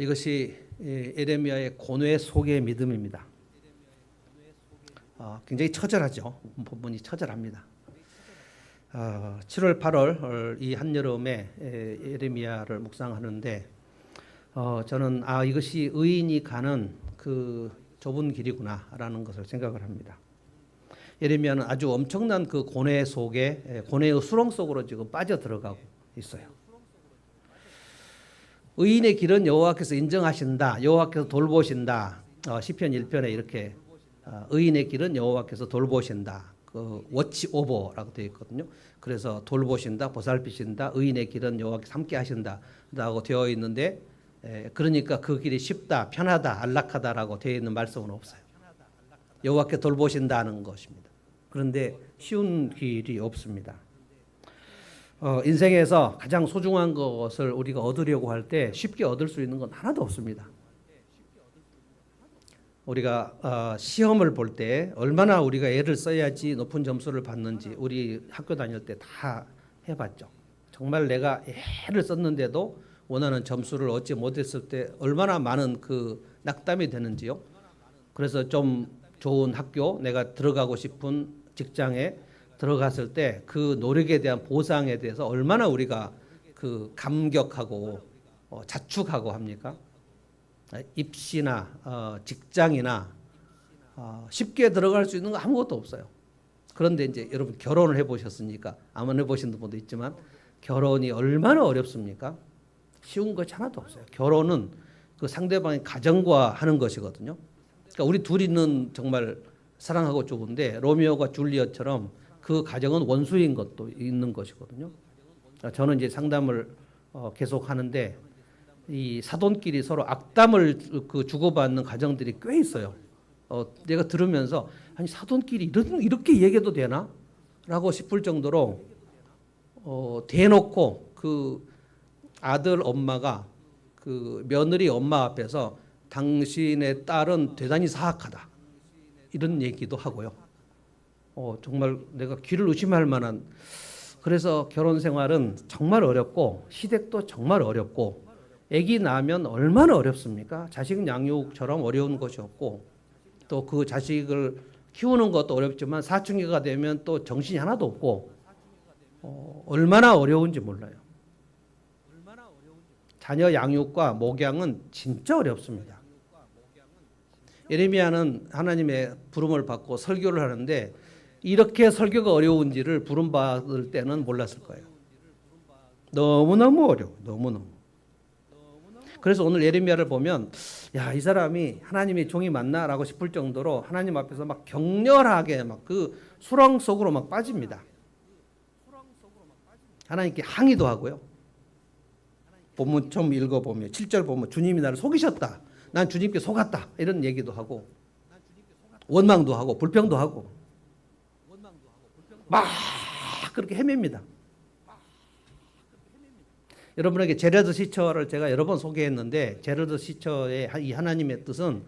이것이 예레미야의 고뇌 속의 믿음입니다. 굉장히 처절하죠. 본문이 처절합니다. 7월, 8월 이 한여름에 예레미야를 묵상하는데 저는 이것이 의인이 가는 그 좁은 길이구나라는 것을 생각을 합니다. 예레미야는 아주 엄청난 그 고뇌 속에 고뇌의 수렁 속으로 지금 빠져 들어가고 있어요. 의인의 길은 여호와께서 인정하신다. 여호와께서 돌보신다. 시편 1편에 이렇게 의인의 길은 여호와께서 돌보신다. 그 워치 오버라고 되어 있거든요. 그래서 돌보신다, 보살피신다, 의인의 길은 여호와께서 함께 하신다라고 되어 있는데 그러니까 그 길이 쉽다, 편하다, 안락하다라고 되어 있는 말씀은 없어요. 여호와께서 돌보신다는 것입니다. 그런데 쉬운 길이 없습니다. 인생에서 가장 소중한 것을 우리가 얻으려고 할 때 쉽게 얻을 수 있는 건 하나도 없습니다. 우리가 시험을 볼 때 얼마나 우리가 애를 써야지 높은 점수를 받는지 우리 학교 다닐 때 다 해봤죠. 정말 내가 애를 썼는데도 원하는 점수를 얻지 못했을 때 얼마나 많은 그 낙담이 되는지요. 그래서 좀 좋은 학교, 내가 들어가고 싶은 직장에 들어갔을 때 그 노력에 대한 보상에 대해서 얼마나 우리가 그 감격하고 자축하고 합니까? 입시나 직장이나 쉽게 들어갈 수 있는 거 아무것도 없어요. 그런데 이제 여러분 결혼을 해보셨으니까 아마 해보신 분도 있지만 결혼이 얼마나 어렵습니까? 쉬운 것이 하나도 없어요. 결혼은 그 상대방의 가정과 하는 것이거든요. 그러니까 우리 둘이는 정말 사랑하고 좋은데 로미오가 줄리엣처럼 그 가정은 원수인 것도 있는 것이거든요. 저는 이제 상담을 계속 하는데 이 사돈끼리 서로 악담을 그 주고받는 가정들이 꽤 있어요. 내가 들으면서 아니 사돈끼리 이렇게 얘기해도 되나? 라고 싶을 정도로 대놓고 그 아들 엄마가 그 며느리 엄마 앞에서 당신의 딸은 대단히 사악하다. 이런 얘기도 하고요. 정말 내가 귀를 의심할 만한 그래서 결혼 생활은 정말 어렵고 시댁도 정말 어렵고 아기 낳으면 얼마나 어렵습니까? 자식 양육처럼 어려운 것이 없고 또 그 자식을 키우는 것도 어렵지만 사춘기가 되면 또 정신이 하나도 없고 얼마나 어려운지 몰라요. 자녀 양육과 목양은 진짜 어렵습니다. 예레미야는 하나님의 부름을 받고 설교를 하는데 이렇게 설교가 어려운지를 부름받을 때는 몰랐을 거예요. 너무너무 어려워. 너무너무. 그래서 오늘 예레미야를 보면 이 사람이 하나님의 종이 맞나라고 싶을 정도로 하나님 앞에서 막 격렬하게 막 그 수렁 속으로 막 빠집니다. 하나님께 항의도 하고요. 본문 좀 읽어보면 7절 보면 주님이 나를 속이셨다. 난 주님께 속았다. 이런 얘기도 하고 원망도 하고 불평도 하고 막 그렇게 헤맵니다. 여러분에게 제레드 시처를 제가 여러 번 소개했는데 제레드 시처의 이 하나님의 뜻은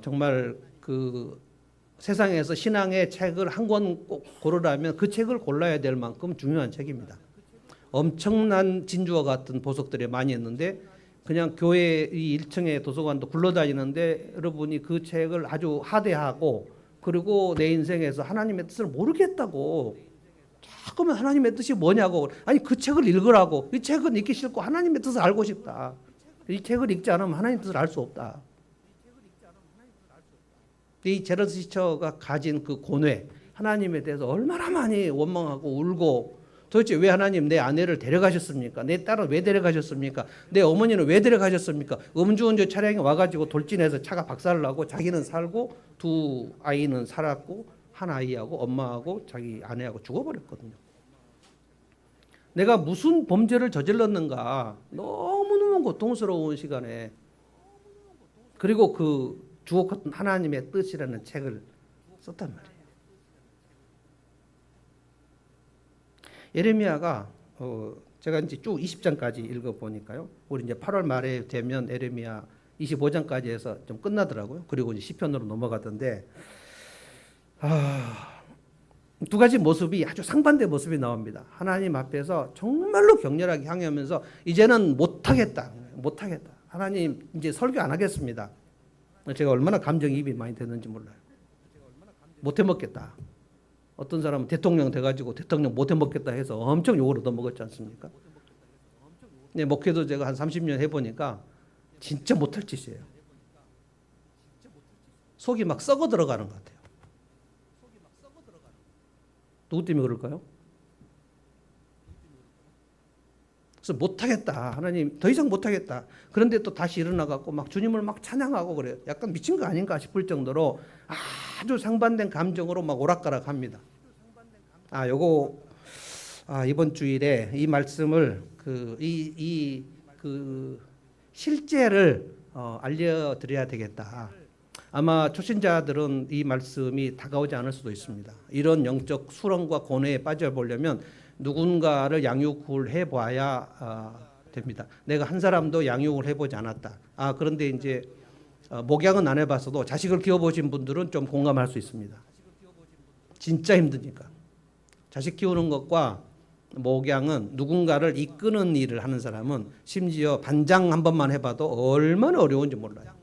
정말 그 세상에서 신앙의 책을 한 권 꼭 고르라면 그 책을 골라야 될 만큼 중요한 책입니다. 엄청난 진주와 같은 보석들이 많이 있는데 그냥 교회 이 1층에 도서관도 굴러다니는데 여러분이 그 책을 아주 하대하고 그리고 내 인생에서 하나님의 뜻을 모르겠다고 자꾸만 하나님의 뜻이 뭐냐고 아니 그 책을 읽으라고 이 책은 읽기 싫고 하나님의 뜻을 알고 싶다. 이 책을 읽지 않으면 하나님의 뜻을 알 수 없다. 이 제레드 시처가 가진 그 고뇌 하나님에 대해서 얼마나 많이 원망하고 울고 도대체 왜 하나님 내 아내를 데려가셨습니까? 내 딸을 왜 데려가셨습니까? 내 어머니는 왜 데려가셨습니까? 음주운전 차량이 와가지고 돌진해서 차가 박살을 나고 자기는 살고 두 아이는 살았고 한 아이하고 엄마하고 자기 아내하고 죽어버렸거든요. 내가 무슨 범죄를 저질렀는가 너무너무 고통스러운 시간에 그리고 그 주옥 하나님의 뜻이라는 책을 썼단 말이에요. 예레미야가 제가 이제 쭉 20장까지 읽어보니까요. 우리 이제 8월 말에 되면 예레미야 25장까지 해서 좀 끝나더라고요. 그리고 이제 시편으로 넘어가던데 두 가지 모습이 아주 상반된 모습이 나옵니다. 하나님 앞에서 정말로 격렬하게 항의하면서 이제는 못하겠다. 하나님 이제 설교 안 하겠습니다. 제가 얼마나 감정이입이 많이 됐는지 몰라요. 못 해먹겠다. 어떤 사람은 대통령 돼가지고 대통령 못 해먹겠다 해서 엄청 욕을 얻어먹었지 않습니까? 네, 목회도 제가 한 30년 해보니까 진짜 못할 짓이에요. 속이 막 썩어 들어가는 것 같아요. 누구 때문에 그럴까요? 그래서 못하겠다. 하나님 더 이상 못하겠다. 그런데 또 다시 일어나갖고 막 주님을 막 찬양하고 그래요. 약간 미친 거 아닌가 싶을 정도로 아주 상반된 감정으로 막 오락가락합니다. 이번 주일에 이 말씀을 그 실제를 알려드려야 되겠다. 아마 초신자들은 이 말씀이 다가오지 않을 수도 있습니다. 이런 영적 수렁과 고뇌에 빠져보려면 누군가를 양육을 해봐야 됩니다. 내가 한 사람도 양육을 해보지 않았다. 그런데 이제 목양은 안 해봤어도 자식을 키워보신 분들은 좀 공감할 수 있습니다. 진짜 힘드니까. 자식 키우는 것과 목양은 누군가를 이끄는 일을 하는 사람은 심지어 반장 한 번만 해봐도 얼마나 어려운지 몰라요.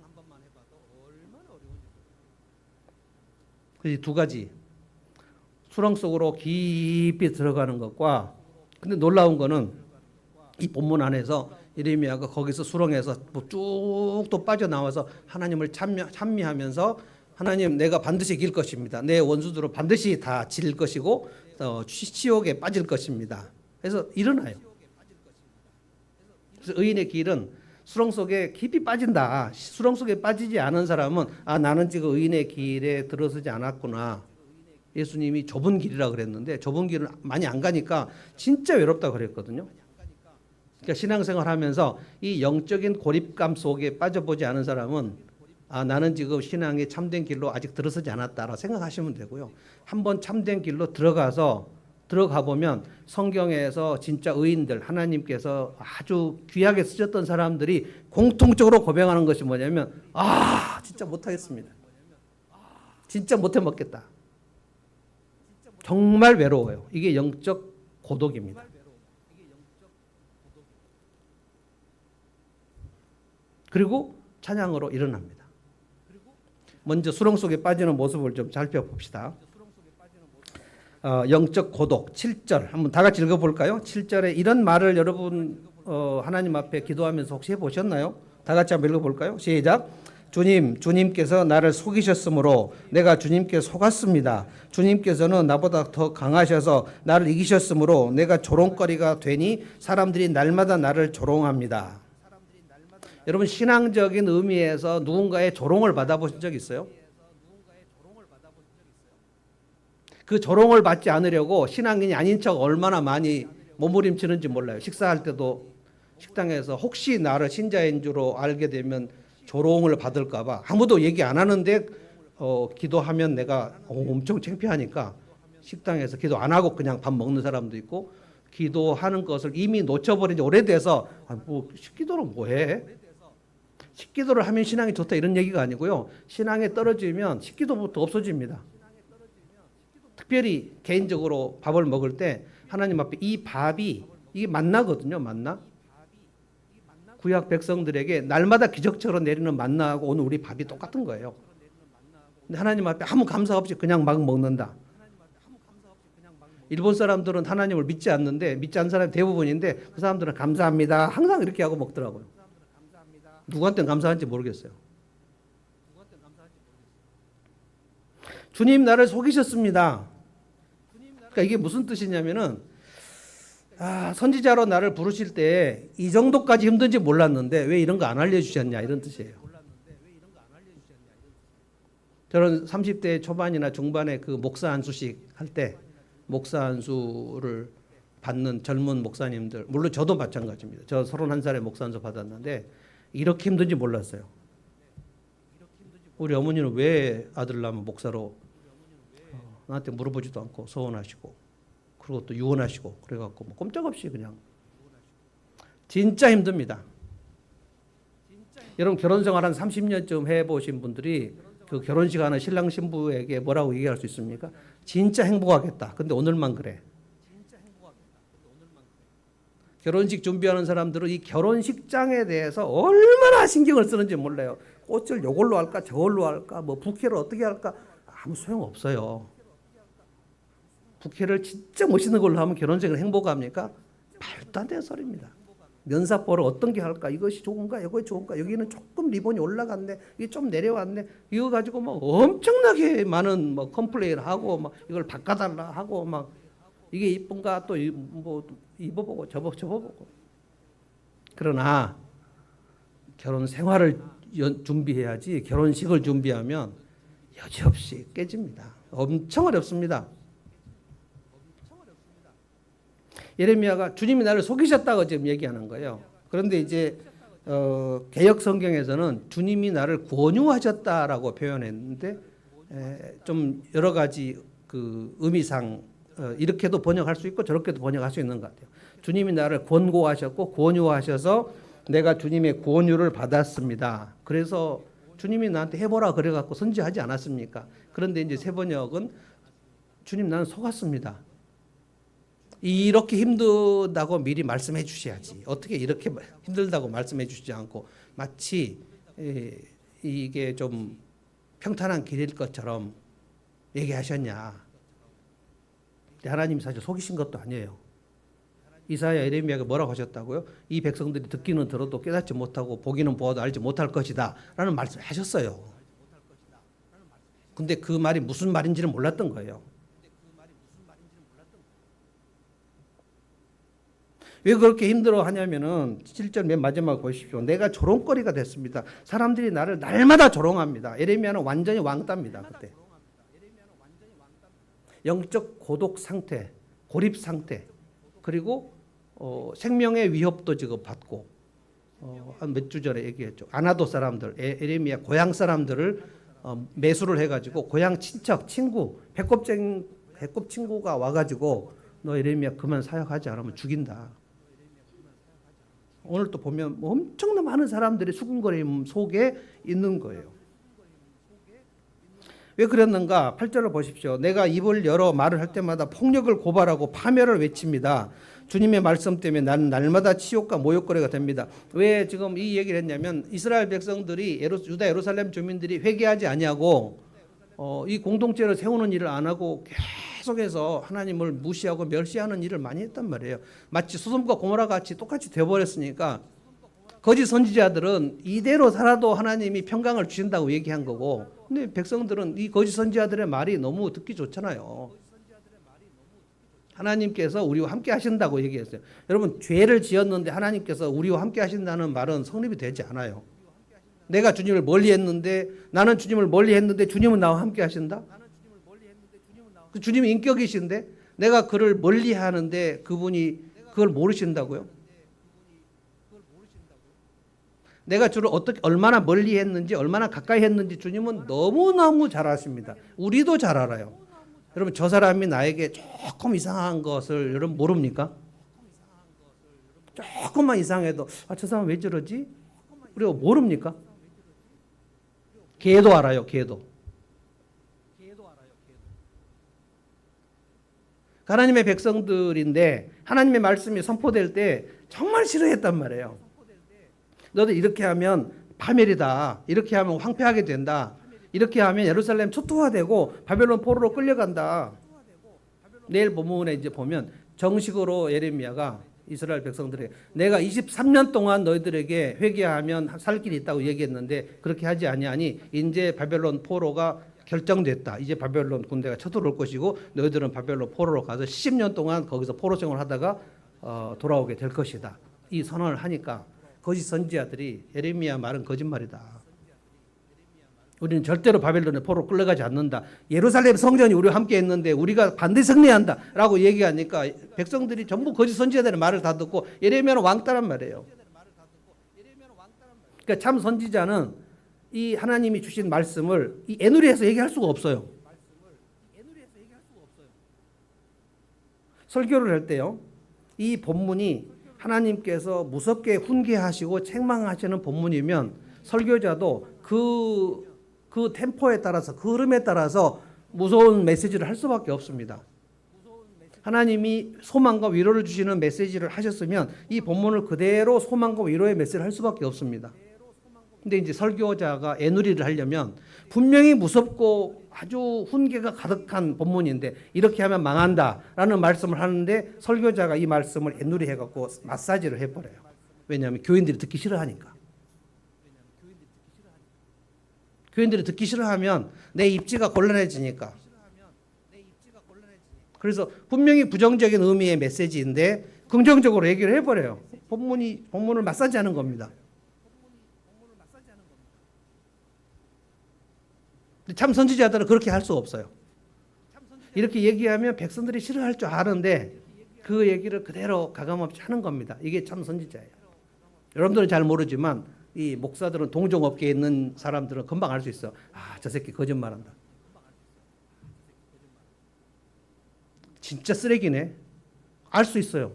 그 두 가지. 수렁 속으로 깊이 들어가는 것과, 근데 놀라운 거는 이 본문 안에서 예레미야가 거기서 수렁에서 쭉 또 빠져나와서 하나님을 찬미하면서 하나님 내가 반드시 이길 것입니다. 내 원수들은 반드시 다 질 것이고 치욕에 빠질 것입니다. 그래서 일어나요. 그래서 의인의 길은 수렁 속에 깊이 빠진다. 수렁 속에 빠지지 않은 사람은 나는 지금 의인의 길에 들어서지 않았구나. 예수님이 좁은 길이라 그랬는데 좁은 길을 많이 안 가니까 진짜 외롭다 그랬거든요. 그러니까 신앙생활 하면서 이 영적인 고립감 속에 빠져보지 않은 사람은 나는 지금 신앙의 참된 길로 아직 들어서지 않았다라 생각하시면 되고요. 한번 참된 길로 들어가 보면 성경에서 진짜 의인들, 하나님께서 아주 귀하게 쓰셨던 사람들이 공통적으로 고백하는 것이 뭐냐면 진짜 못하겠습니다. 진짜 못해 먹겠다. 정말 외로워요. 이게 영적 고독입니다. 그리고 찬양으로 일어납니다. 먼저 수렁 속에 빠지는 모습을 좀 살펴봅시다. 영적 고독 7절 한번 다 같이 읽어볼까요? 7절에 이런 말을 여러분 하나님 앞에 기도하면서 혹시 해보셨나요? 다 같이 한번 읽어볼까요? 시작. 주님께서 나를 속이셨으므로 내가 주님께 속았습니다. 주님께서는 나보다 더 강하셔서 나를 이기셨으므로 내가 조롱거리가 되니 사람들이 날마다 나를 조롱합니다. 여러분 신앙적인 의미에서 누군가의 조롱을 받아보신 적 있어요? 그 조롱을 받지 않으려고 신앙인이 아닌 척 얼마나 많이 몸부림치는지 몰라요. 식사할 때도 식당에서 혹시 나를 신자인 줄로 알게 되면 조롱을 받을까 봐 아무도 얘기 안 하는데 기도하면 내가 엄청 창피하니까 식당에서 기도 안 하고 그냥 밥 먹는 사람도 있고 기도하는 것을 이미 놓쳐버린 지 오래돼서 식기도는 뭐해? 식기도를 하면 신앙이 좋다 이런 얘기가 아니고요. 신앙에 떨어지면 식기도부터 없어집니다. 특별히 개인적으로 밥을 먹을 때 하나님 앞에 이 밥이 이게 만나거든요. 만나. 구약 백성들에게 날마다 기적처럼 내리는 만나하고 오늘 우리 밥이 똑같은 거예요. 근데 하나님 앞에 아무 감사 없이 그냥 막 먹는다. 일본 사람들은 하나님을 믿지 않는데 믿지 않는 사람이 대부분인데 그 사람들은 감사합니다. 항상 이렇게 하고 먹더라고요. 누구한테 감사한지 모르겠어요. 주님 나를 속이셨습니다. 그러니까 이게 무슨 뜻이냐면은 선지자로 나를 부르실 때 이 정도까지 힘든지 몰랐는데 왜 이런 거 안 알려주셨냐 이런 뜻이에요. 저는 30대 초반이나 중반에 그 목사 안수식 할 때 목사 안수를 받는 젊은 목사님들 물론 저도 마찬가지입니다. 저 31살에 목사 안수 받았는데 이렇게 힘든지 몰랐어요. 우리 어머니는 왜 아들 낳으면 목사로 나한테 물어보지도 않고 서원하시고 그리고 또 유언하시고 그래갖고 뭐 꼼짝없이 그냥 진짜 힘듭니다. 여러분 결혼생활 한 30년쯤 해보신 분들이 그 결혼식 하는 신랑 신부에게 뭐라고 얘기할 수 있습니까? 진짜 행복하겠다. 근데 오늘만 그래. 결혼식 준비하는 사람들은 이 결혼식장에 대해서 얼마나 신경을 쓰는지 몰라요. 꽃을 요걸로 할까 저걸로 할까 뭐 부케를 어떻게 할까 아무 소용없어요. 부케를 진짜 멋있는 걸로 하면 결혼식을 행복합니까? 말도 안 되는 소리입니다. 면사포를 어떤 게 할까? 이것이 좋은가? 이것이 좋은가? 여기는 조금 리본이 올라갔네. 이게 좀 내려왔네. 이거 가지고 막 엄청나게 많은 뭐 컴플레인을 하고 막 이걸 바꿔달라 하고 막 이게 이쁜가 또 뭐 입어보고 접어보고. 그러나 결혼 생활을 준비해야지 결혼식을 준비하면 여지없이 깨집니다. 엄청 어렵습니다. 예레미야가 주님이 나를 속이셨다고 지금 얘기하는 거예요. 그런데 이제 개역 성경에서는 주님이 나를 권유하셨다라고 표현했는데 좀 여러 가지 그 의미상 이렇게도 번역할 수 있고 저렇게도 번역할 수 있는 것 같아요. 주님이 나를 권고하셨고 권유하셔서 내가 주님의 권유를 받았습니다. 그래서 주님이 나한테 해보라 그래갖고 선지하지 않았습니까? 그런데 이제 새 번역은 주님 나는 속았습니다. 이렇게 힘들다고 미리 말씀해 주셔야지. 어떻게 이렇게 힘들다고 말씀해 주시지 않고 마치 이게 좀 평탄한 길일 것처럼 얘기하셨냐. 하나님이 사실 속이신 것도 아니에요. 이사야 예레미야가 뭐라고 하셨다고요? 이 백성들이 듣기는 들어도 깨닫지 못하고 보기는 보아도 알지 못할 것이다 라는 말씀을 하셨어요. 근데 그 말이 무슨 말인지는 몰랐던 거예요. 왜 그렇게 힘들어 하냐면은 7절 맨 마지막 보십시오. 내가 조롱거리가 됐습니다. 사람들이 나를 날마다 조롱합니다. 예레미야는 완전히 왕따입니다. 그때. 영적 고독 상태, 고립 상태, 그리고 생명의 위협도 지금 받고 한 몇 주 전에 얘기했죠. 아나도 사람들, 예레미야 고향 사람들을 매수를 해가지고 고향 친척, 친구, 배꼽 친구가 와가지고 너 예레미야 그만 사역하지 않으면 죽인다. 오늘 또 보면 엄청나 많은 사람들이 수군거림 속에 있는 거예요. 왜 그랬는가? 8절을 보십시오. 내가 입을 열어 말을 할 때마다 폭력을 고발하고 파멸을 외칩니다. 주님의 말씀 때문에 나는 날마다 치욕과 모욕거리가 됩니다. 왜 지금 이 얘기를 했냐면 이스라엘 백성들이 유다 예루살렘 주민들이 회개하지 아니하고 이 공동체를 세우는 일을 안 하고 계속해서 하나님을 무시하고 멸시하는 일을 많이 했단 말이에요. 마치 소돔과 고모라 같이 똑같이 되어버렸으니까 거짓 선지자들은 이대로 살아도 하나님이 평강을 주신다고 얘기한 거고, 근데 백성들은 이 거짓 선지자들의 말이 너무 듣기 좋잖아요. 하나님께서 우리와 함께 하신다고 얘기했어요. 여러분, 죄를 지었는데 하나님께서 우리와 함께 하신다는 말은 성립이 되지 않아요. 내가 주님을 멀리했는데, 나는 주님을 멀리했는데 주님은 나와 함께 하신다? 그 주님이 인격이신데 내가 그를 멀리하는데 그분이 그걸 모르신다고요? 내가 주를 어떻게 얼마나 멀리했는지 얼마나 가까이 했는지 주님은 너무너무 잘 아십니다. 우리도 잘 알아요. 여러분, 저 사람이 나에게 조금 이상한 것을 여러분 모릅니까? 조금만 이상해도 저 사람 왜 저러지? 우리가 모릅니까? 걔도 알아요. 걔도. 하나님의 백성들인데 하나님의 말씀이 선포될 때 정말 싫어했단 말이에요. 너도 이렇게 하면 파멸이다. 이렇게 하면 황폐하게 된다. 이렇게 하면 예루살렘 초토화되고 바벨론 포로로 끌려간다. 내일 본문에 이제 보면 정식으로 예레미야가 이스라엘 백성들에게 내가 23년 동안 너희들에게 회개하면 살 길이 있다고 얘기했는데 그렇게 하지 아니하니 이제 바벨론 포로가 결정됐다. 이제 바벨론 군대가 쳐들어올 것이고 너희들은 바벨론 포로로 가서 10년 동안 거기서 포로 생활하다가 돌아오게 될 것이다. 이 선언을 하니까 거짓 선지자들이 예레미야 말은 거짓말이다. 우리는 절대로 바벨론의 포로 끌려가지 않는다. 예루살렘 성전이 우리와 함께 했는데 우리가 반드시 승리한다 라고 얘기하니까 백성들이 전부 거짓 선지자들의 말을 다 듣고 예레미야는 왕따란 말이에요. 그러니까 참 선지자는 이 하나님이 주신 말씀을 이 애누리에서 얘기할 수가 없어요. 설교를 할 때요, 이 본문이 하나님께서 무섭게 훈계하시고 책망하시는 본문이면 설교자도 그 템포에 따라서 그 흐름에 따라서 무서운 메시지를 할 수밖에 없습니다. 하나님이 소망과 위로를 주시는 메시지를 하셨으면 이 본문을 그대로 소망과 위로의 메시지를 할 수밖에 없습니다. 근데 이제 설교자가 애누리를 하려면 분명히 무섭고 아주 훈계가 가득한 본문인데 이렇게 하면 망한다라는 말씀을 하는데 설교자가 이 말씀을 애누리 해갖고 마사지를 해버려요. 왜냐하면 교인들이 듣기 싫어하니까. 교인들이 듣기 싫어하면 내 입지가 곤란해지니까. 그래서 분명히 부정적인 의미의 메시지인데 긍정적으로 얘기를 해버려요. 본문을 마사지하는 겁니다. 참 선지자들은 그렇게 할 수 없어요. 이렇게 얘기하면 백성들이 싫어할 줄 아는데 그 얘기를 그대로 가감없이 하는 겁니다. 이게 참 선지자예요. 여러분들은 잘 모르지만 이 목사들은 동종업계에 있는 사람들은 금방 알 수 있어. 아, 저 새끼 거짓말한다. 진짜 쓰레기네. 알 수 있어요.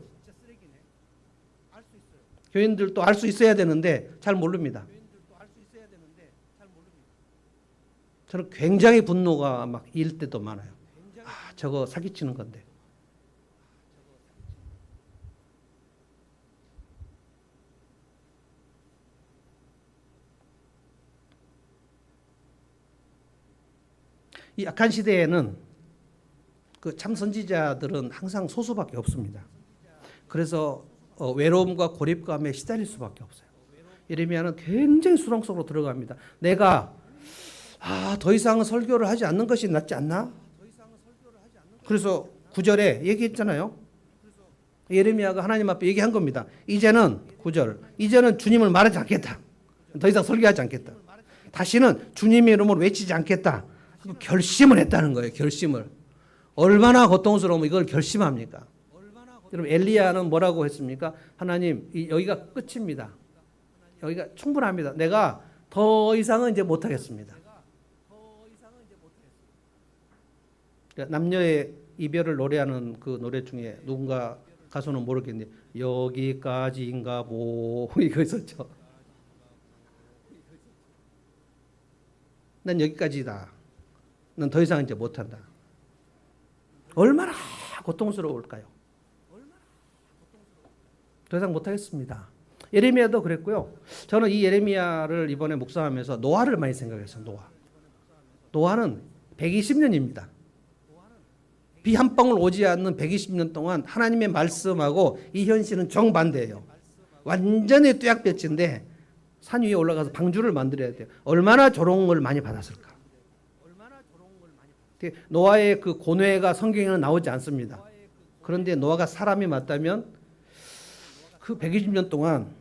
교인들도 알 수 있어야 되는데 잘 모릅니다. 저는 굉장히 분노가 막 일 때도 많아요. 아, 저거 사기치는 건데. 이 악한 시대에는 그 참 선지자들은 항상 소수밖에 없습니다. 그래서 외로움과 고립감에 시달릴 수밖에 없어요. 예레미야는 굉장히 수렁 속으로 들어갑니다. 내가 더 이상은 설교를 하지 않는 것이 낫지 않나? 그래서 9절에 얘기했잖아요. 예레미야가 하나님 앞에 얘기한 겁니다. 이제는 9절, 이제는 주님을 말하지 않겠다. 더 이상 설교하지 않겠다. 다시는 주님의 이름을 외치지 않겠다. 결심을 했다는 거예요. 결심을. 얼마나 고통스러우면 이걸 결심합니까? 여러분 엘리야는 뭐라고 했습니까? 하나님, 여기가 끝입니다. 여기가 충분합니다. 내가 더 이상은 이제 못하겠습니다. 남녀의 이별을 노래하는 그 노래 중에 누군가 가수는 모르겠는데 여기까지인가 뭐 이거 있었죠. 난 여기까지다. 난 더 이상 이제 못한다. 얼마나 고통스러울까요? 더 이상 못하겠습니다. 예레미야도 그랬고요. 저는 이 예레미야를 이번에 묵상하면서 노아를 많이 생각했어요. 노아는 120년입니다. 비 한 방울 오지 않는 120년 동안 하나님의 말씀하고 이 현실은 정반대예요. 완전히 뚜약볕인데 산 위에 올라가서 방주를 만들어야 돼요. 얼마나 조롱을 많이 받았을까. 노아의 그 고뇌가 성경에는 나오지 않습니다. 그런데 노아가 사람이 맞다면 그 120년 동안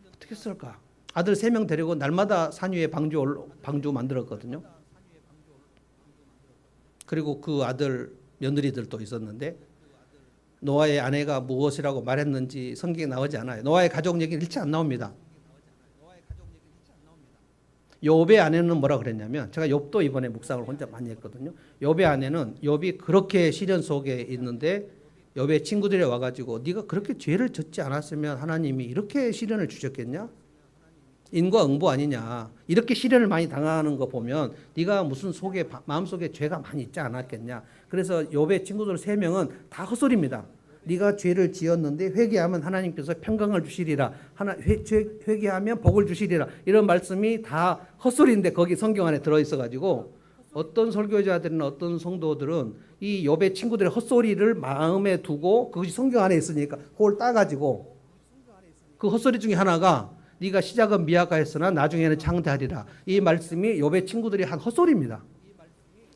어떻게 했을까? 아들 3명 데리고 날마다 산 위에 방주 만들었거든요. 그리고 그 아들 며느리들도 있었는데 노아의 아내가 무엇이라고 말했는지 성경에 나오지 않아요. 노아의 가족 얘기는 일체 안 나옵니다. 욥의 아내는 뭐라 그랬냐면, 제가 욥도 이번에 묵상을 혼자 많이 했거든요. 욥의 아내는 욥이 그렇게 시련 속에 있는데 욥의 친구들이 와가지고 네가 그렇게 죄를 졌지 않았으면 하나님이 이렇게 시련을 주셨겠냐? 인과응보 아니냐? 이렇게 시련을 많이 당하는 거 보면 네가 무슨 마음속에 죄가 많이 있지 않았겠냐? 그래서 욥의 친구들 3명은 다 헛소리입니다. 네가 죄를 지었는데 회개하면 하나님께서 평강을 주시리라. 회개하면 복을 주시리라. 이런 말씀이 다 헛소리인데 거기 성경 안에 들어있어가지고 어떤 설교자들이나 어떤 성도들은 이 욥의 친구들의 헛소리를 마음에 두고 그것이 성경 안에 있으니까 그걸 따가지고 그 헛소리 중에 하나가 네가 시작은 미약하였으나 나중에는 창대하리라. 이 말씀이 욥의 친구들이 한 헛소리입니다.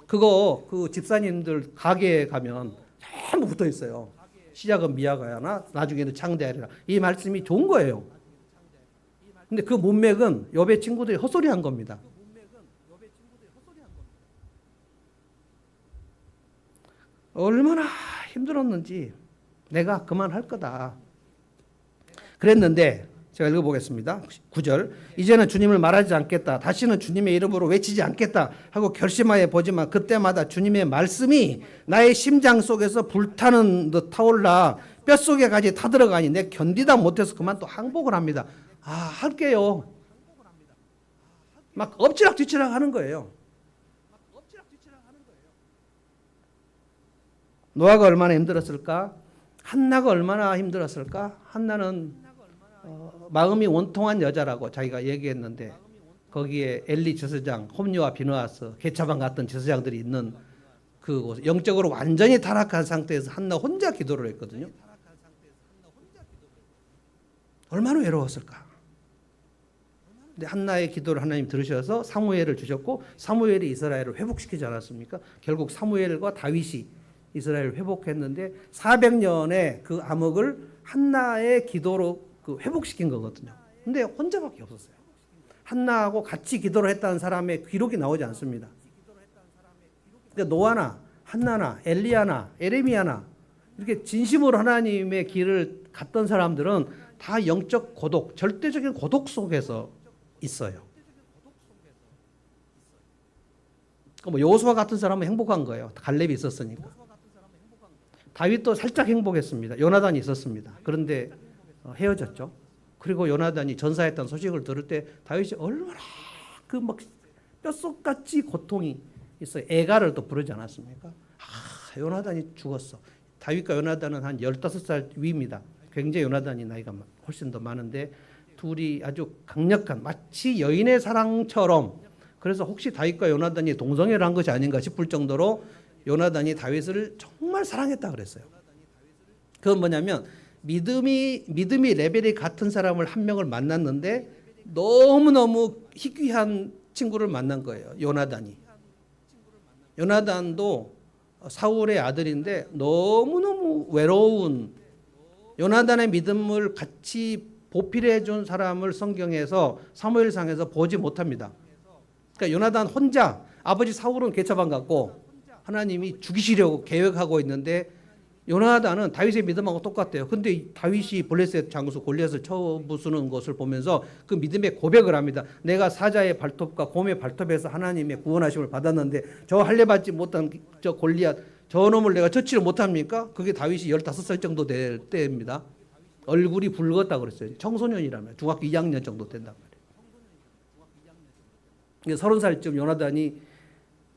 그거 그 집사님들 가게에 가면 전부 붙어 있어요. 시작은 미약하나 나중에는 창대하리라. 이 말씀이 좋은 거예요. 근데 그 문맥은 욥의 친구들이 헛소리한 겁니다. 얼마나 힘들었는지 내가 그만할 거다. 그랬는데 제가 읽어보겠습니다. 9절. 이제는 주님을 말하지 않겠다. 다시는 주님의 이름으로 외치지 않겠다 하고 결심하여 보지만 그때마다 주님의 말씀이 나의 심장 속에서 불타는 듯 타올라 뼛속에까지 타들어가니 내 견디다 못해서 그만 또 항복을 합니다. 할게요. 막 엎치락뒤치락 하는 거예요. 노아가 얼마나 힘들었을까? 한나가 얼마나 힘들었을까? 한나는 마음이 원통한 여자라고 자기가 얘기했는데 거기에 엘리 제사장, 홈리와 비느하스, 게차방 같은 제사장들이 있는 그곳, 영적으로 완전히 타락한 상태에서 한나 혼자 기도를 했거든요. 얼마나 외로웠을까? 근데 한나의 기도를 하나님 들으셔서 사무엘을 주셨고 사무엘이 이스라엘을 회복시키지 않았습니까? 결국 사무엘과 다윗이 이스라엘을 회복했는데 400년의 그 암흑을 한나의 기도로 그 회복시킨 거거든요. 근데 혼자밖에 없었어요. 한나하고 같이 기도를 했다는 사람의 기록이 나오지 않습니다. 그러니까 노아나 한나나 엘리야나 에레미야나 이렇게 진심으로 하나님의 길을 갔던 사람들은 다 영적 고독, 절대적인 고독 속에서 있어요. 뭐 여호수아 같은 사람은 행복한 거예요. 갈렙이 있었으니까. 다윗도 살짝 행복했습니다. 요나단이 있었습니다. 그런데 헤어졌죠. 그리고 요나단이 전사했다는 소식을 들을 때 다윗이 얼마나 그 막 뼛속같이 고통이 있어요. 애가를 또 부르지 않았습니까? 요나단이 죽었어. 다윗과 요나단은 한 15살 위입니다. 굉장히 요나단이 나이가 훨씬 더 많은데 둘이 아주 강력한 마치 여인의 사랑처럼, 그래서 혹시 다윗과 요나단이 동성애를 한 것이 아닌가 싶을 정도로 요나단이 다윗을 정말 사랑했다 그랬어요. 그건 뭐냐면 믿음이 레벨이 같은 사람을 한 명을 만났는데 너무너무 희귀한 친구를 만난 거예요. 요나단도 사울의 아들인데 너무너무 외로운, 요나단의 믿음을 같이 보필해 준 사람을 성경에서 사무엘상에서 보지 못합니다. 그러니까 요나단 혼자, 아버지 사울은 개차반 같고 하나님이 죽이시려고 계획하고 있는데 요나단은 다윗의 믿음하고 똑같대요. 근데 다윗이 블레셋 장수 골리앗을 쳐부수는 것을 보면서 그 믿음의 고백을 합니다. 내가 사자의 발톱과 곰의 발톱에서 하나님의 구원하심을 받았는데 저 할례 받지 못한 저 골리앗, 저 놈을 내가 처치를 못합니까? 그게 다윗이 15살 정도 될 때입니다. 얼굴이 붉었다 그랬어요. 청소년이라면 중학교 2학년 정도 된단 말이에요. 30살쯤 요나단이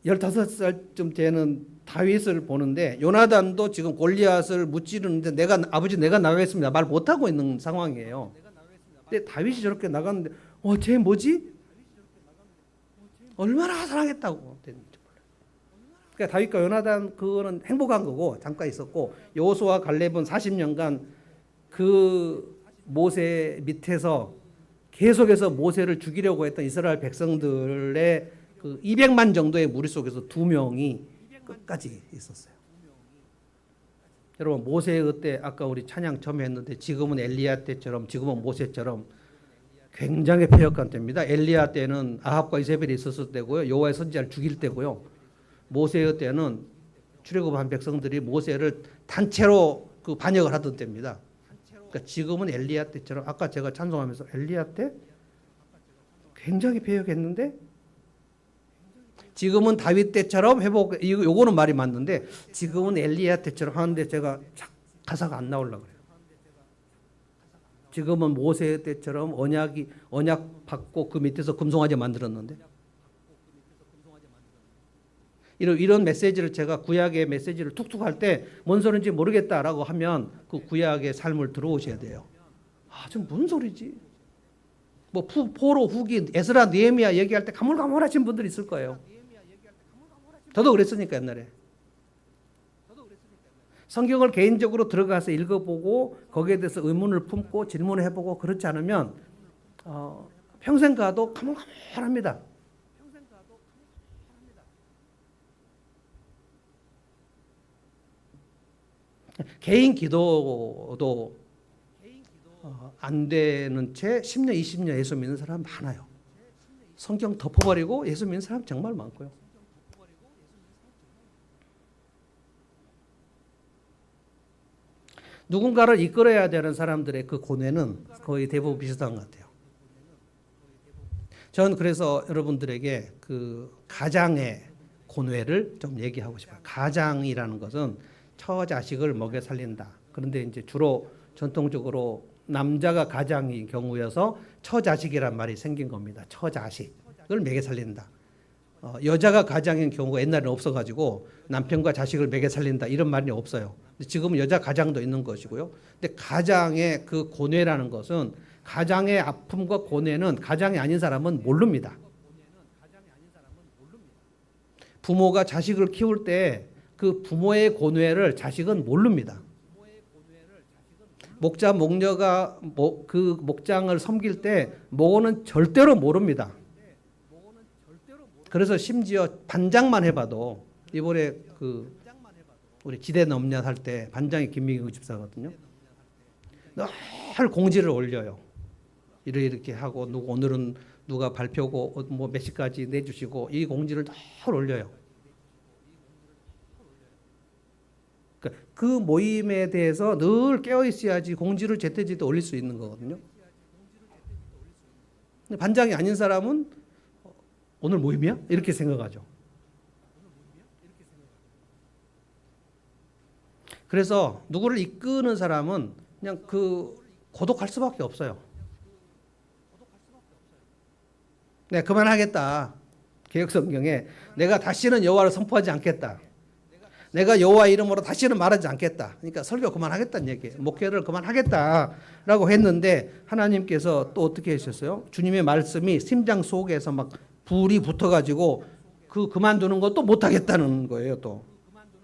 15살쯤 되는 다윗을 보는데 요나단도 지금 골리앗을 무찌르는데 아버지 내가 나가겠습니다 말 못하고 있는 상황이에요. 근데 다윗이 저렇게 나갔는데 쟤 뭐지? 얼마나 사랑했다고 됐는지 몰라요. 그러니까 다윗과 요나단 그거는 행복한 거고 잠깐 있었고, 여호수아 갈렙은 40년간 그 모세 밑에서 계속해서 모세를 죽이려고 했던 이스라엘 백성들의 그 200만 정도의 무리 속에서 2명이 끝까지 있었어요. 여러분 모세 그때 아까 우리 찬양 처음에 했는데 지금은 엘리야 때처럼 지금은 모세처럼 굉장히 패역한 때입니다. 엘리야 때는 아합과 이세벨이 있었을 때고요. 여호와의 선지자를 죽일 때고요. 모세 때는 출애굽한 백성들이 모세를 단체로 그 반역을 하던 때입니다. 그러니까 지금은 엘리야 때처럼, 아까 제가 찬송하면서 엘리야 때 굉장히 패역했는데 지금은 다윗 때처럼 회복, 요거는 말이 맞는데 지금은 엘리야 때처럼 하는데 제가 가사가 안 나오려고 그래요. 지금은 모세 때처럼 언약 받고 그 밑에서 금송아지 만들었는데 이런 메시지를 제가 구약의 메시지를 툭툭 할 때 뭔 소리인지 모르겠다라고 하면 그 구약의 삶을 들어오셔야 돼요. 좀 무슨 소리지? 뭐 포로 후기 에스라 느헤미야 얘기할 때 가물가물하신 분들이 있을 거예요. 저도 그랬으니까 옛날에. 성경을 개인적으로 들어가서 읽어보고 거기에 대해서 의문을 품고 질문을 해보고 그렇지 않으면 평생 가도 가물가물합니다. 개인 기도도 안 되는 채 10년, 20년 예수 믿는 사람 많아요. 성경 덮어버리고 예수 믿는 사람 정말 많고요. 누군가를 이끌어야 되는 사람들의 그 고뇌는 거의 대부분 비슷한 것 같아요. 저는 그래서 여러분들에게 그 가장의 고뇌를 좀 얘기하고 싶어요. 가장이라는 것은 처자식을 먹여 살린다. 그런데 이제 주로 전통적으로 남자가 가장인 경우여서 처자식이란 말이 생긴 겁니다. 처자식을 먹여 살린다. 여자가 가장인 경우가 옛날에는 없어가지고 남편과 자식을 먹여 살린다 이런 말이 없어요. 지금은 여자 가장도 있는 것이고요. 근데 가장의 그 고뇌라는 것은 가장의 아픔과 고뇌는 가장이 아닌 사람은 모릅니다. 부모가 자식을 키울 때 그 부모의 고뇌를 자식은 모릅니다. 목자 목녀가 그 목장을 섬길 때 모는 절대로 모릅니다. 그래서 심지어 반장만 해봐도 이번에 그 우리 지대 넘냐 할 때 반장이 김민경 집사거든요. 늘 공지를 올려요. 이렇게 하고 오늘은 누가 발표고 뭐 몇 시까지 내주시고 이 공지를 늘 올려요. 그러니까 그 모임에 대해서 늘 깨어 있어야지 공지를 제때제때 올릴 수 있는 거거든요. 근데 반장이 아닌 사람은 오늘 모임이야? 이렇게 생각하죠. 그래서 누구를 이끄는 사람은 그냥 고독할 수밖에 없어요. 네, 그만하겠다. 개역성경에 내가 다시는 여호와를 선포하지 않겠다. 내가 여호와 이름으로 다시는 말하지 않겠다. 그러니까 설교 그만하겠다는 얘기예요. 목회를 그만하겠다라고 했는데 하나님께서 또 어떻게 하셨어요? 주님의 말씀이 심장 속에서 막 불이 붙어가지고 그만두는 것도 못하겠다는 거예요. 또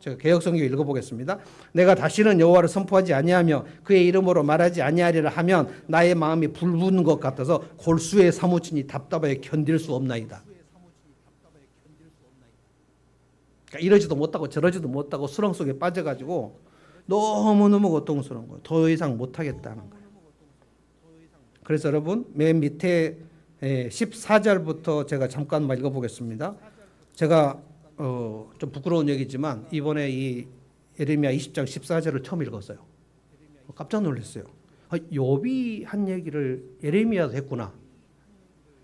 제가 개역성경 읽어보겠습니다. 내가 다시는 여호와를 선포하지 아니하며 그의 이름으로 말하지 아니하리라 하면 나의 마음이 불붙는 것 같아서 골수에 사무치니 답답하게 견딜 수 없나이다. 그러니까 이러지도 못하고 저러지도 못하고 수렁 속에 빠져가지고 너무너무 고통스러운 거예요. 더 이상 못하겠다는 거예요. 그래서 여러분 맨 밑에 14절부터 제가 잠깐만 읽어보겠습니다. 제가 좀 부끄러운 얘기지만 이번에 이 예레미야 20장 14절을 처음 읽었어요. 깜짝 놀랐어요. 욥이 한 얘기를 예레미야도 했구나.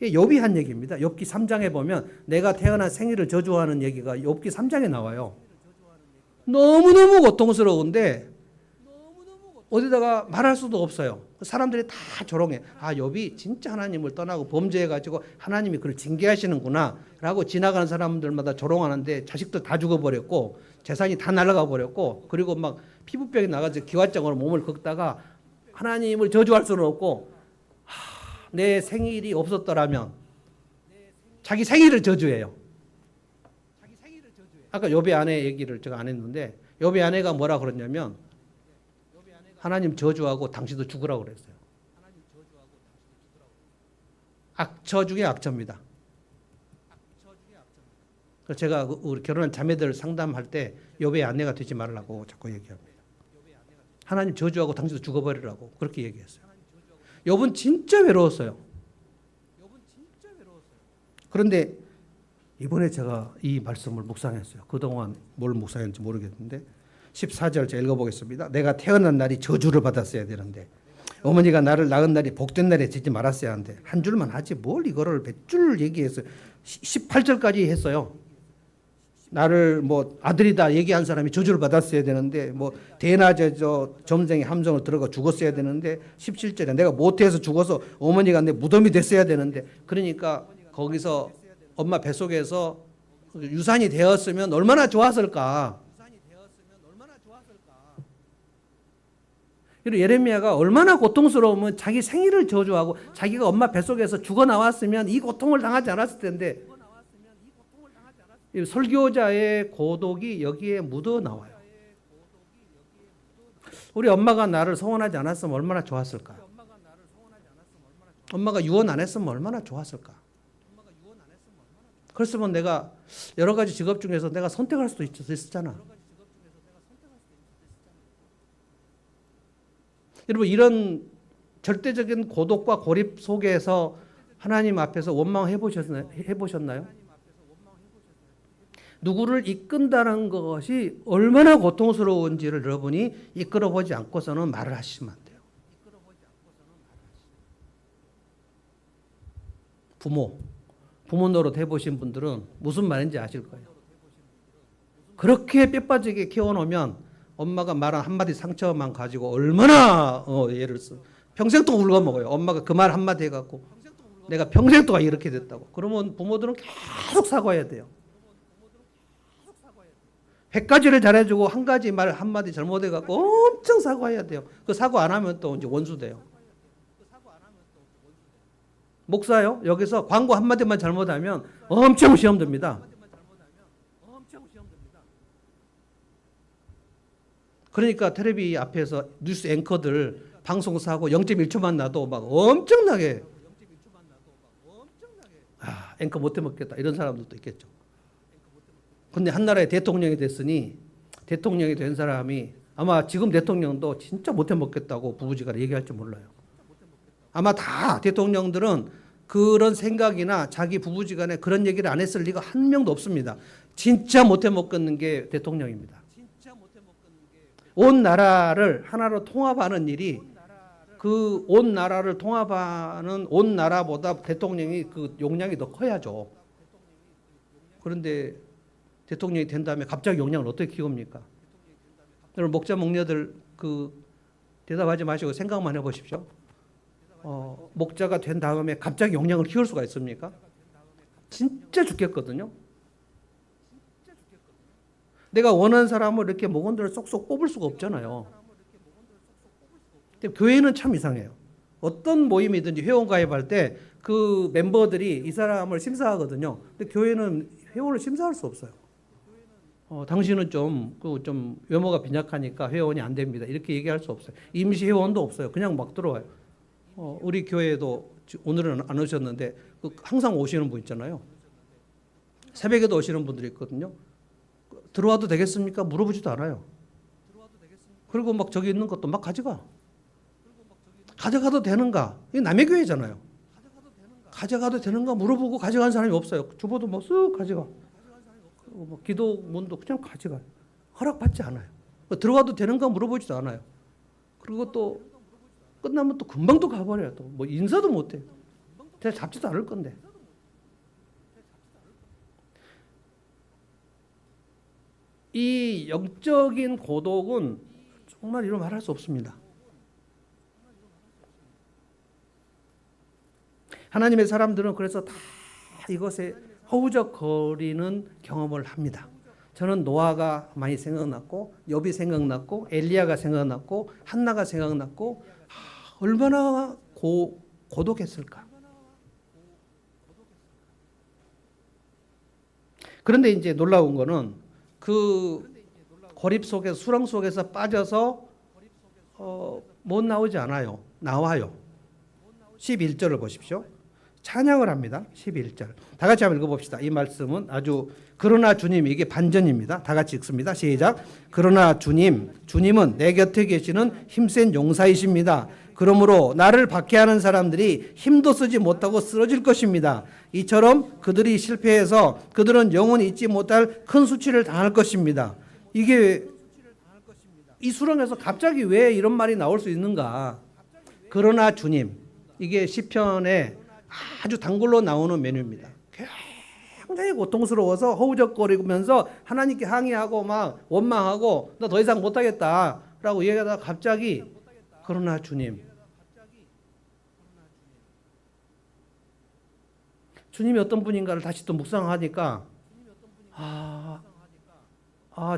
욥이 한 얘기입니다. 욥기 3장에 보면 내가 태어난 생일을 저주하는 얘기가 욥기 3장에 나와요. 너무너무 고통스러운데 어디다가 말할 수도 없어요. 사람들이 다 조롱해. 욥이 진짜 하나님을 떠나고 범죄해가지고 하나님이 그를 징계하시는구나 라고 지나가는 사람들마다 조롱하는데 자식들 다 죽어버렸고 재산이 다 날아가 버렸고 그리고 막 피부병이 나가지고 기왓장으로 몸을 긁다가 하나님을 저주할 수는 없고 내 생일이 없었더라면 자기 생일을 저주해요. 아까 욥의 아내 얘기를 제가 안 했는데 욥의 아내가 뭐라 그랬냐면 하나님 저주하고 당신도 죽으라고 그랬어요. 악처 중에 악처입니다. 그래서 제가 우리 결혼한 자매들 상담할 때 욥의 아내가 되지 말라고 자꾸 얘기합니다. 하나님 저주하고 당신도 죽어버리라고 그렇게 얘기했어요. 욥은 진짜 외로웠어요. 그런데 이번에 제가 이 말씀을 묵상했어요. 그동안 뭘 묵상했는지 모르겠는데 14절 제가 읽어보겠습니다. 내가 태어난 날이 저주를 받았어야 되는데 어머니가 나를 낳은 날이 복된 날에 되지 말았어야 하는데 한 줄만 하지 뭘 이거를 몇 줄 얘기했어요. 18절까지 했어요. 나를 뭐 아들이다 얘기한 사람이 저주를 받았어야 되는데 뭐 대낮에 점쟁이 함정을 들어가 죽었어야 되는데 17절에 내가 모태에서 죽어서 어머니가 내 무덤이 됐어야 되는데 그러니까 거기서 엄마 뱃속에서 유산이 되었으면 얼마나 좋았을까. 그리고 예레미야가 얼마나 고통스러우면 자기 생일을 저주하고 자기가 엄마 뱃속에서 죽어 나왔으면 이 고통을 당하지 않았을 텐데 설교자의 고독이 여기에 묻어 나와요. 우리 엄마가 나를 서원하지 않았으면 얼마나 좋았을까? 엄마가 유언 안 했으면 얼마나 좋았을까? 그랬으면 내가 여러 가지 직업 중에서 내가 선택할 수도 있었잖아. 여러분 이런 절대적인 고독과 고립 속에서 하나님 앞에서 원망해 보셨나요? 누구를 이끈다는 것이 얼마나 고통스러운지를 여러분이 이끌어 보지 않고서는 말을 하시면 안 돼요. 부모 노릇 해보신 분들은 무슨 말인지 아실 거예요. 그렇게 뼈빠지게 키워놓으면 엄마가 말한 한마디 상처만 가지고 얼마나 예를 써 평생 동안 울어먹어요. 엄마가 그 말 한마디 해갖고 내가 평생 동안 이렇게 됐다고. 그러면 부모들은 계속 사과해야 돼요. 100가지를 잘해주고 한 가지 말 한마디 잘못해갖고 엄청 사과해야 돼요. 그 사과 안 하면 또 이제 원수 돼요. 목사요? 여기서 광고 한마디만 잘못하면 엄청 시험 듭니다. 그러니까 텔레비 앞에서 뉴스 앵커들 방송 사고 0.1초만 나도 막 엄청나게 앵커 못해 먹겠다 이런 사람들도 있겠죠. 근데 한 나라의 대통령이 됐으니 대통령이 된 사람이 아마 지금 대통령도 진짜 못해 먹겠다고 부부지간에 얘기할지 몰라요. 아마 다 대통령들은 그런 생각이나 자기 부부지간에 그런 얘기를 안 했을 리가 한 명도 없습니다. 진짜 못해 먹겠는 게 대통령입니다. 온 나라를 하나로 통합하는 일이 그 온 나라를 통합하는 온 나라보다 대통령이 그 용량이 더 커야죠. 그런데 대통령이 된 다음에 갑자기 용량을 어떻게 키웁니까? 여러분 목자 목녀들 그 대답하지 마시고 생각만 해보십시오. 목자가 된 다음에 갑자기 용량을 키울 수가 있습니까? 진짜 죽겠거든요. 내가 원하는 사람을 이렇게 목원들을 쏙쏙 뽑을 수가 없잖아요. 근데 교회는 참 이상해요. 어떤 모임이든지 회원 가입할 때 그 멤버들이 이 사람을 심사하거든요. 근데 교회는 회원을 심사할 수 없어요. 당신은 좀 외모가 빈약하니까 회원이 안 됩니다. 이렇게 얘기할 수 없어요. 임시 회원도 없어요. 그냥 막 들어와요. 우리 교회도 오늘은 안 오셨는데 항상 오시는 분 있잖아요. 새벽에도 오시는 분들이 있거든요. 들어와도 되겠습니까? 물어보지도 않아요. 그리고 막 저기 있는 것도 막 가져가도 되는가? 이게 남의 교회잖아요. 가져가도 되는가 물어보고 가져간 사람이 없어요. 주보도 뭐 쓱 가져가. 뭐 기도문도 그냥 가져가요. 허락받지 않아요. 들어가도 되는가 물어보지도 않아요. 그리고 또 끝나면 또 금방 또 가버려요. 또 뭐 인사도 못해. 제가 잡지도 않을 건데. 이 영적인 고독은 정말 이런 말할 수 없습니다. 하나님의 사람들은 그래서 다 이것에 허우적거리는 경험을 합니다. 저는 노아가 많이 생각났고 욥이 생각났고 엘리야가 생각났고 한나가 생각났고 얼마나 고독했을까. 그런데 이제 놀라운 거는 그 고립 속에서 수렁 속에서 빠져서 못 나오지 않아요. 나와요. 11절을 보십시오. 찬양을 합니다. 11절. 다 같이 한번 읽어봅시다. 이 말씀은 아주 그러나 주님 이게 반전입니다. 다 같이 읽습니다. 시작. 그러나 주님은 내 곁에 계시는 힘센 용사이십니다. 그러므로 나를 박해하는 사람들이 힘도 쓰지 못하고 쓰러질 것입니다. 이처럼 그들이 실패해서 그들은 영원히 잊지 못할 큰 수치를 당할 것입니다. 이게 이 수렁에서 갑자기 왜 이런 말이 나올 수 있는가? 그러나 주님. 이게 시편에 아주 단골로 나오는 메뉴입니다. 굉장히 고통스러워서 허우적거리면서 하나님께 항의하고 막 원망하고 너 더 이상 못하겠다라고 얘기하다가 갑자기 그러나 주님이 어떤 분인가를 다시 또 묵상하니까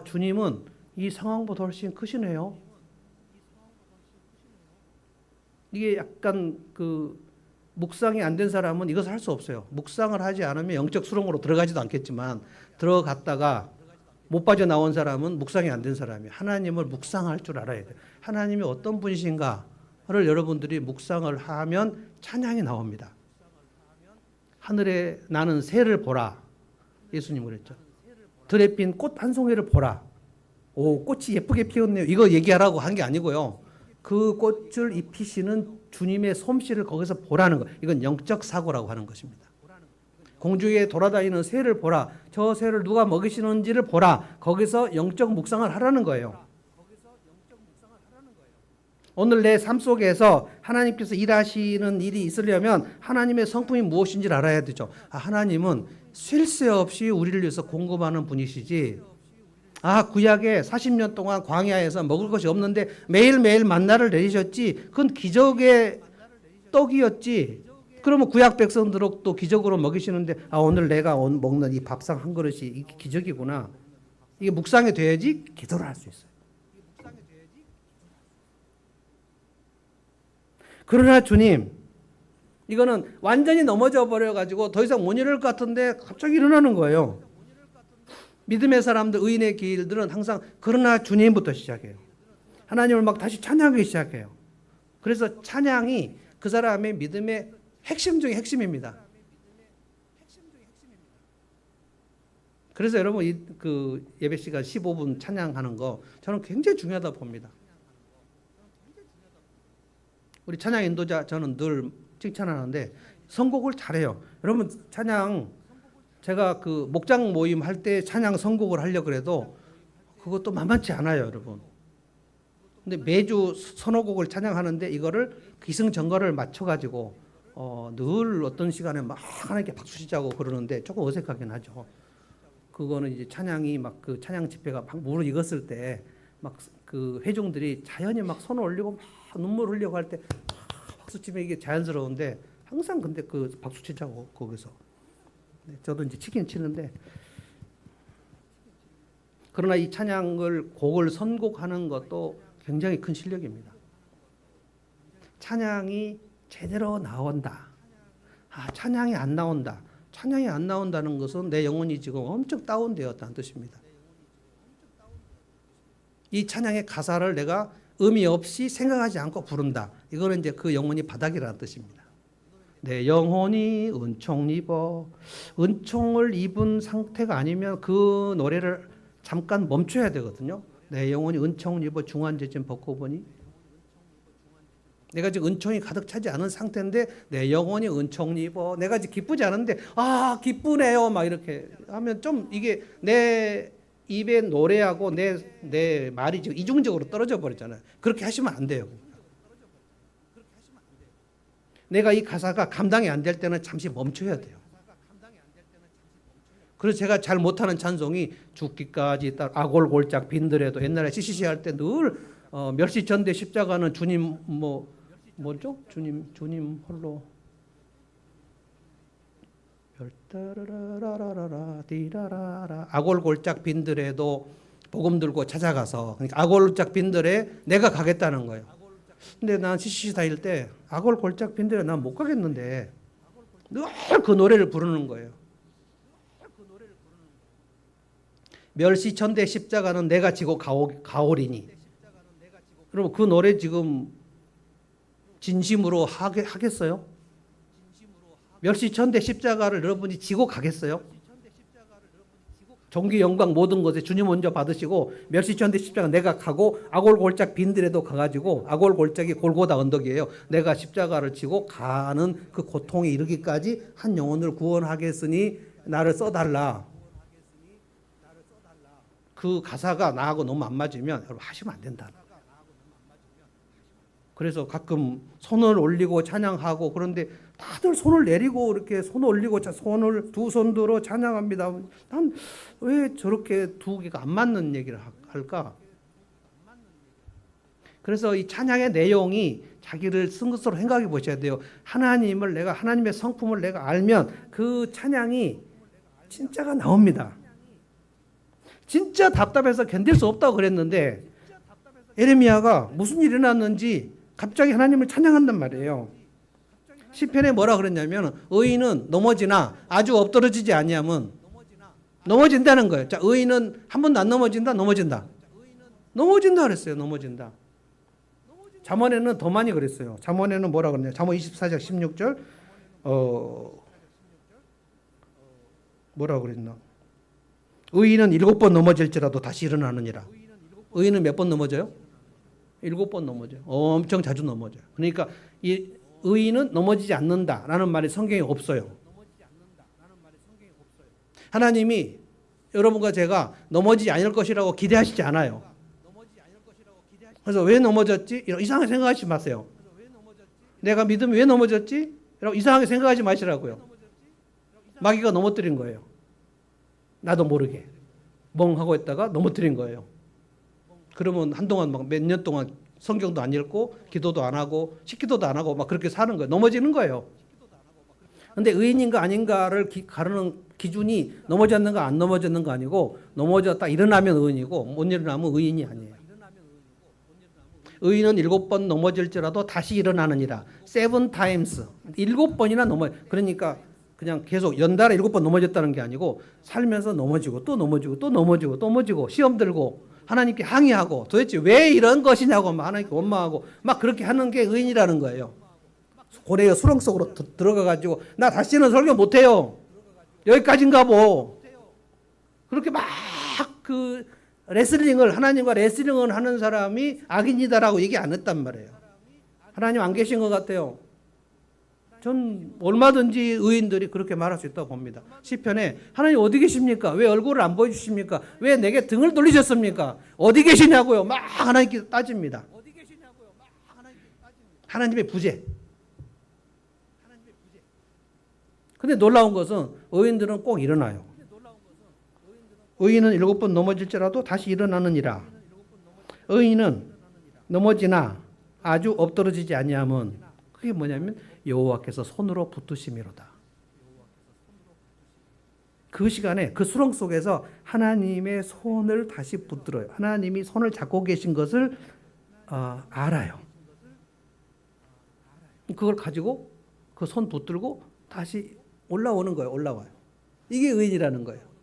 주님은 이 상황보다 훨씬 크시네요. 이게 약간 묵상이 안 된 사람은 이것을 할 수 없어요. 묵상을 하지 않으면 영적 수렁으로 들어가지도 않겠지만 들어갔다가 못 빠져나온 사람은 묵상이 안 된 사람이에요. 하나님을 묵상할 줄 알아야 돼요. 하나님이 어떤 분이신가를 여러분들이 묵상을 하면 찬양이 나옵니다. 하늘에 나는 새를 보라. 예수님 그랬죠. 들에 핀 꽃 한 송이를 보라. 오, 꽃이 예쁘게 피었네요. 이거 얘기하라고 한 게 아니고요. 그 꽃을 입히시는 주님의 솜씨를 거기서 보라는 거. 이건 영적 사고라고 하는 것입니다. 공중에 돌아다니는 새를 보라. 저 새를 누가 먹이시는지를 보라. 거기서 영적 묵상을 하라는 거예요. 오늘 내 삶 속에서 하나님께서 일하시는 일이 있으려면 하나님의 성품이 무엇인지를 알아야 되죠. 하나님은 쉴 새 없이 우리를 위해서 공급하는 분이시지. 구약에 40년 동안 광야에서 먹을 것이 없는데 매일매일 만나를 내리셨지. 그건 기적의 떡이었지. 그러면 구약 백성들을 또 기적으로 먹이시는데 오늘 내가 먹는 이 밥상 한 그릇이 이게 기적이구나. 이게 묵상이 돼야지 기도를 할 수 있어요. 그러나 주님, 이거는 완전히 넘어져 버려가지고 더 이상 못 일어날 것 같은데 갑자기 일어나는 거예요. 믿음의 사람들, 의인의 길들은 항상 그러나 주님부터 시작해요. 하나님을 막 다시 찬양하기 시작해요. 그래서 찬양이 그 사람의 믿음의 핵심 중의 핵심입니다. 그래서 여러분 그 예배 시간 15분 찬양하는 거 저는 굉장히 중요하다 봅니다. 우리 찬양 인도자 저는 늘 칭찬하는데 선곡을 잘해요. 여러분 찬양 제가 그 목장 모임 할 때 찬양 선곡을 하려고 그래도 그것도 만만치 않아요, 여러분. 근데 매주 서너 곡을 찬양하는데 이거를 기승전결을 맞춰가지고 늘 어떤 시간에 막 하나님께 박수 치자고 그러는데 조금 어색하긴 하죠. 그거는 이제 찬양이 막 그 찬양 집회가 막 무르익었을 때 막 그 회중들이 자연히 막 손을 올리고 막 눈물 흘리고 할 때 박수 치면 이게 자연스러운데 항상 근데 그 박수 치자고 거기서. 네, 저도 이제 치긴 치는데 그러나 이 찬양을 곡을 선곡하는 것도 굉장히 큰 실력입니다. 찬양이 제대로 나온다. 찬양이 안 나온다. 찬양이 안 나온다는 것은 내 영혼이 지금 엄청 다운되었다는 뜻입니다. 이 찬양의 가사를 내가 의미 없이 생각하지 않고 부른다. 이거는 이제 그 영혼이 바닥이라는 뜻입니다. 내 영혼이 은총 입어. 은총을 입은 상태가 아니면 그 노래를 잠깐 멈춰야 되거든요. 내 영혼이 은총을 입어 중환제진 벗고 보니 내가 지금 은총이 가득 차지 않은 상태인데 내 영혼이 은총을 입어 내가 지금 기쁘지 않은데 기쁘네요 막 이렇게 하면 좀 이게 내 입에 노래하고 내 말이 지금 이중적으로 떨어져 버리잖아요. 그렇게 하시면 안 돼요. 내가 이 가사가 감당이 안 될 때는 잠시 멈춰야 돼요. 그래서 제가 잘 못하는 찬송이 죽기까지 딱 아골골짝 빈들에도 옛날에 CCC 할 때 늘 멸시전대 십자가는 주님 뭐죠? 주님 홀로 별따라라라라라 디라라라 아골골짝 빈들에도 복음 들고 찾아가서 그러니까 아골골짝 빈들에 내가 가겠다는 거예요. 근데 난 CCC 다닐 때 아골골짝 빈들에 난 못 가겠는데 늘 그 노래를 부르는 거예요. 멸시천대 십자가는 내가 지고 가오리니. 그럼 그 노래 지금 진심으로 하겠어요? 멸시천대 십자가를 여러분이 지고 가겠어요? 존귀 영광 모든 것에 주님 먼저 받으시고 멸시천대 십자가 내가 가고 아골골짝 빈들에도 가가지고 아골골짝이 골고다 언덕이에요. 내가 십자가를 지고 가는 그 고통에 이르기까지 한 영혼을 구원하겠으니 나를 써달라. 그 가사가 나하고 너무 안 맞으면 여러분 하시면 안 된다. 그래서 가끔 손을 올리고 찬양하고 그런데 다들 손을 내리고 이렇게 손 올리고 손을 두 손 들어 찬양합니다. 난 왜 저렇게 두 개가 안 맞는 얘기를 할까? 그래서 이 찬양의 내용이 자기를 쓴 것으로 생각해 보셔야 돼요. 내가 하나님의 성품을 내가 알면 그 찬양이 진짜가 나옵니다. 진짜 답답해서 견딜 수 없다고 그랬는데 에레미야가 무슨 일이 일어났는지 갑자기 하나님을 찬양한단 말이에요. 시편에 뭐라 그랬냐면 의인은 넘어지나 아주 엎드러지지 아니하면 넘어진다는 거예요. 자, 의인은 한 번도 안 넘어진다. 넘어진다 그랬어요. 넘어진다. 잠언에는 더 많이 그랬어요. 잠언에는 뭐라 그랬냐? 잠언 24장 16절 뭐라 그랬나? 의인은 7번 넘어질지라도 다시 일어나느니라. 의인은 몇 번 넘어져요? 7번 넘어져요. 엄청 자주 넘어져요. 그러니까 이 의인은 넘어지지 않는다라는 말이 성경에 없어요. 하나님이 여러분과 제가 넘어지지 않을 것이라고 기대하시지 않아요. 그래서 왜 넘어졌지? 이상하게 생각하지 마세요. 내가 믿으면 왜 넘어졌지? 이상하게 생각하지 마시라고요. 마귀가 넘어뜨린 거예요. 나도 모르게 멍하고 있다가 넘어뜨린 거예요. 그러면 한동안 막 몇 년 동안 성경도 안 읽고 기도도 안 하고 식기도도 안 하고 막 그렇게 사는 거예요. 넘어지는 거예요. 근데 의인인가 아닌가를 가르는 기준이 넘어졌는가 안 넘어졌는가 아니고 넘어졌다 일어나면 의인이고 못 일어나면 의인이 아니에요. 의인은 7번 넘어질지라도 다시 일어나느니라. 7 times. 7번이나 넘어. 그러니까 그냥 계속 연달아 7번 넘어졌다는 게 아니고 살면서 넘어지고 또 넘어지고 또 넘어지고 또 넘어지고 시험 들고 하나님께 항의하고 도대체 왜 이런 것이냐고 막 하나님께 원망하고 막 그렇게 하는 게 의인이라는 거예요. 고래의 수렁 속으로 들어가 가지고 나 다시는 설교 못 해요. 여기까지인가 보. 그렇게 막 그 레슬링을 하나님과 레슬링을 하는 사람이 악인이다라고 얘기 안 했단 말이에요. 하나님 안 계신 것 같아요. 전 얼마든지 의인들이 그렇게 말할 수 있다고 봅니다. 시편에 하나님 어디 계십니까? 왜 얼굴을 안 보여주십니까? 왜 내게 등을 돌리셨습니까? 어디 계시냐고요? 막 하나님께 따집니다. 하나님의 부재. 근데 놀라운 것은 의인들은 꼭 일어나요. 의인은 7번 넘어질지라도 다시 일어나느니라. 의인은 넘어지나 아주 엎드러지지 아니하면 그게 뭐냐면 여호와께서 손으로 붙드심이로다. 그 시간에 그 수렁 속에서 하나님의 손을 다시 붙들어요. 하나님이 손을 잡고 계신 것을 알아요. 그걸 가지고 그 손 붙들고 다시 올라오는 거예요. 올라와요. 이게 의인이라는 거예요.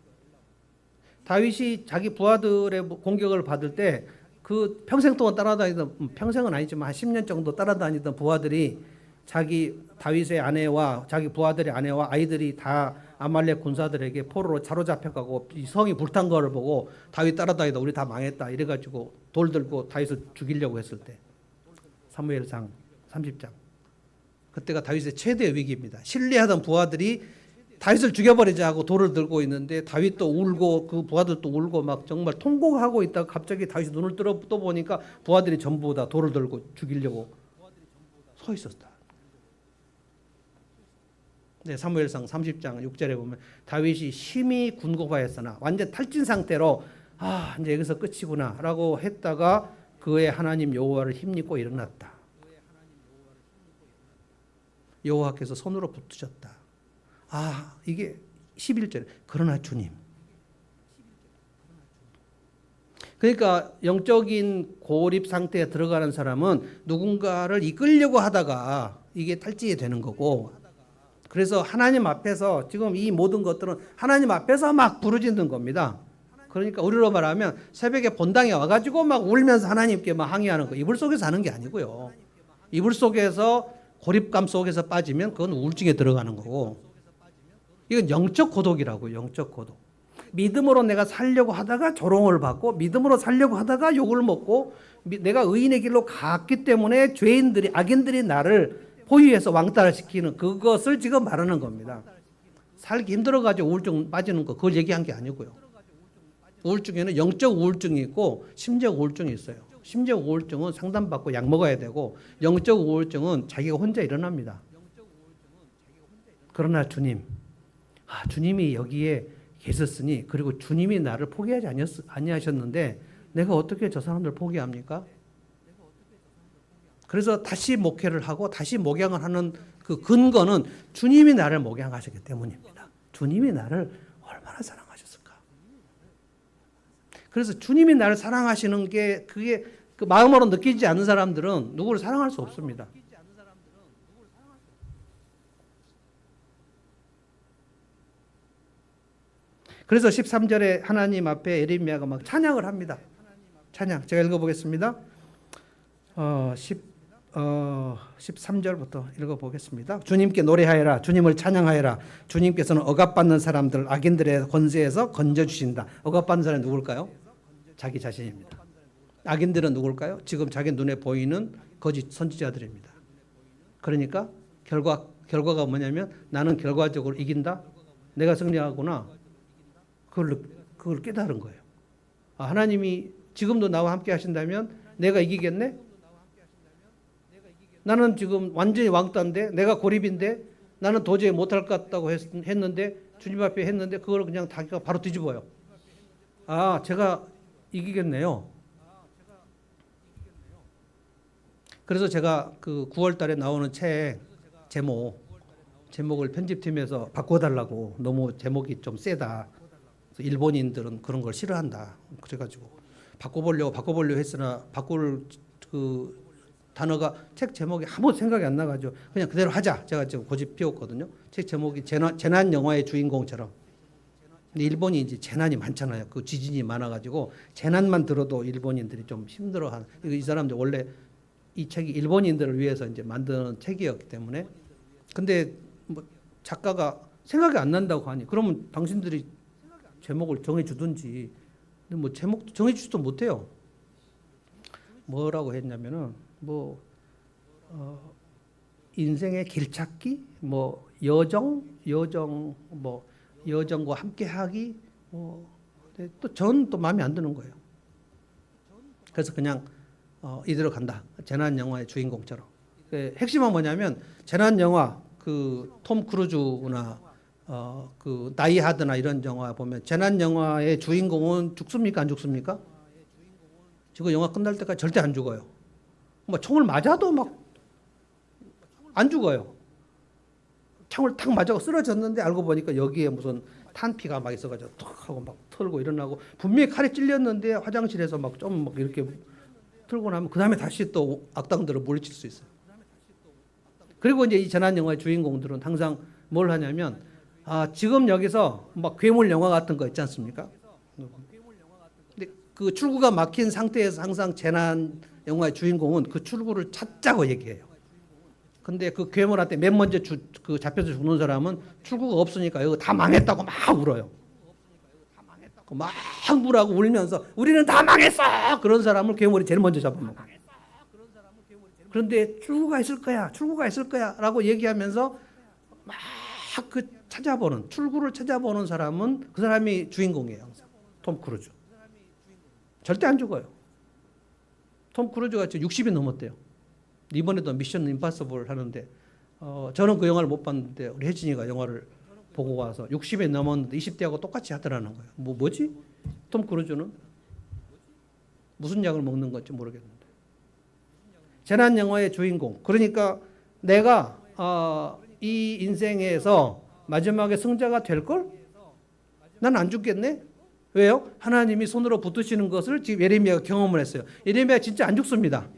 다윗이 자기 부하들의 공격을 받을 때 그 평생 동안 따라다니던, 평생은 아니지만 한 10년 정도 따라다니던 부하들이 자기 다윗의 아내와 자기 부하들의 아내와 아이들이 다 아말렉 군사들에게 포로로 사로잡혀가고 이 성이 불탄 거를 보고 다윗 따라다니다 우리 다 망했다 이래가지고 돌 들고 다윗을 죽이려고 했을 때 사무엘상 30장 그때가 다윗의 최대의 위기입니다. 신뢰하던 부하들이 다윗을 죽여버리자 하고 돌을 들고 있는데 다윗도 울고 그 부하들도 울고 막 정말 통곡하고 있다가 갑자기 다윗이 눈을 떠 보니까 부하들이 전부 다 돌을 들고 죽이려고 서 있었다. 네, 사무엘상 30장 6절에 보면 다윗이 심히 군고하였으나 완전 탈진 상태로 이제 여기서 끝이구나라고 했다가 그의 하나님 여호와를 힘입고 일어났다. 여호와께서 손으로 붙으셨다. 이게 11절에 그러나 주님. 그러니까 영적인 고립 상태에 들어가는 사람은 누군가를 이끌려고 하다가 이게 탈진이 되는 거고 그래서 하나님 앞에서 지금 이 모든 것들은 하나님 앞에서 막 부르짖는 겁니다. 그러니까 우리로 말하면 새벽에 본당에 와가지고 막 울면서 하나님께 막 항의하는 거. 이불 속에서 하는 게 아니고요. 이불 속에서 고립감 속에서 빠지면 그건 우울증에 들어가는 거고 이건 영적 고독이라고요. 영적 고독. 믿음으로 내가 살려고 하다가 조롱을 받고 믿음으로 살려고 하다가 욕을 먹고 내가 의인의 길로 갔기 때문에 죄인들이 악인들이 나를 포위해서 왕따시키는 그것을 지금 말하는 겁니다. 살기 힘들어가지고 우울증 빠지는 거 그걸 얘기한 게 아니고요. 우울증에는 영적 우울증이 있고 심적 우울증이 있어요. 심적 우울증은 상담받고 약 먹어야 되고 영적 우울증은 자기가 혼자 일어납니다. 그러나 주님, 주님이 여기에 계셨으니 그리고 주님이 나를 포기하지 아니하셨는데 내가 어떻게 저 사람들 포기합니까? 그래서 다시 목회를 하고 다시 목양을 하는 그 근거는 주님이 나를 목양하셨기 때문입니다. 주님이 나를 얼마나 사랑하셨을까? 그래서 주님이 나를 사랑하시는 게 그게 그 마음으로 느끼지 않는 사람들은 누구를 사랑할 수 없습니다. 그래서 13절에 하나님 앞에 에레미야가 막 찬양을 합니다. 찬양. 제가 읽어보겠습니다. 13절부터 읽어보겠습니다. 주님께 노래하여라. 주님을 찬양하여라. 주님께서는 억압받는 사람들, 악인들의 권세에서 건져주신다. 억압받는 사람이 누굴까요? 자기 자신입니다. 악인들은 누굴까요? 지금 자기 눈에 보이는 거짓 선지자들입니다. 그러니까 결과가 뭐냐면 나는 결과적으로 이긴다. 내가 승리하구나. 그걸 깨달은 거예요. 하나님이 지금도 나와 함께 하신다면 내가 이기겠네? 나는 지금 완전히 왕따인데 내가 고립인데 나는 도저히 못할 것 같다고 했는데 주님 앞에 했는데 그걸 그냥 자기가 바로 뒤집어요. 제가 이기겠네요. 그래서 제가 그 9월 달에 나오는 책 제목 제목을 편집팀에서 바꿔달라고 너무 제목이 좀 세다. 그래서 일본인들은 그런 걸 싫어한다. 그래가지고 바꿔보려고 했으나 바꿀 그 단어가 책 제목이 아무 생각이 안 나가지고 그냥 그대로 하자. 제가 지금 고집 피웠거든요. 책 제목이 재난 영화의 주인공처럼. 근데 일본이 이제 재난이 많잖아요. 그 지진이 많아가지고 재난만 들어도 일본인들이 좀 힘들어하는. 이 사람들 원래 이 책이 일본인들을 위해서 이제 만드는 책이었기 때문에. 근데 뭐 작가가 생각이 안 난다고 하니 그러면 당신들이 제목을 정해주든지. 근데 뭐 제목 정해주지도 못해요. 뭐라고 했냐면은 인생의 길찾기, 뭐 여정과 함께하기, 또 전 또 마음에 안 드는 거예요. 그래서 그냥 이대로 간다. 재난 영화의 주인공처럼. 핵심은 뭐냐면 재난 영화 그 톰 크루즈나 그 다이 하드나 이런 영화 보면 재난 영화의 주인공은 죽습니까 안 죽습니까? 지금 영화 끝날 때까지 절대 안 죽어요. 뭐 총을 맞아도 막 안 죽어요. 총을 탁 맞아서 쓰러졌는데 알고 보니까 여기에 무슨 탄피가 막 있어가지고 툭 하고 막 털고 일어나고 분명히 칼에 찔렸는데 화장실에서 막 좀 막 이렇게 틀고 나면 그 다음에 다시 또 악당들을 물리칠 수 있어요. 그리고 이제 이 재난 영화의 주인공들은 항상 뭘 하냐면 지금 여기서 막 괴물 영화 같은 거 있지 않습니까? 근데 그 출구가 막힌 상태에서 항상 재난 영화의 주인공은 그 출구를 찾자고 얘기해요. 근데 그 괴물한테 맨 먼저 그 잡혀서 죽는 사람은 출구가 없으니까 이거 다 망했다고 막 울어요. 막 울하고 울면서 우리는 다 망했어. 그런 사람을 괴물이 제일 먼저 잡아먹어요. 그런데 출구가 있을 거야라고 얘기하면서 막 그 출구를 찾아보는 사람은 그 사람이 주인공이에요. 톰 크루즈. 절대 안 죽어요. 톰 크루즈가 지금 60이 넘었대요. 이번에도 미션 임파서블 하는데 저는 그 영화를 못 봤는데 우리 혜진이가 영화를 보고 와서 60이 넘었는데 20대하고 똑같이 하더라는 거예요. 뭐지? 톰 크루즈는 무슨 약을 먹는 건지 모르겠는데. 재난 영화의 주인공. 그러니까 내가 이 인생에서 마지막에 승자가 될 걸? 난 안 죽겠네. 왜요? 하나님이 손으로 붙드시는 것을 지금 예레미야가 경험을 했어요. 예레미야 진짜 안 죽습니다.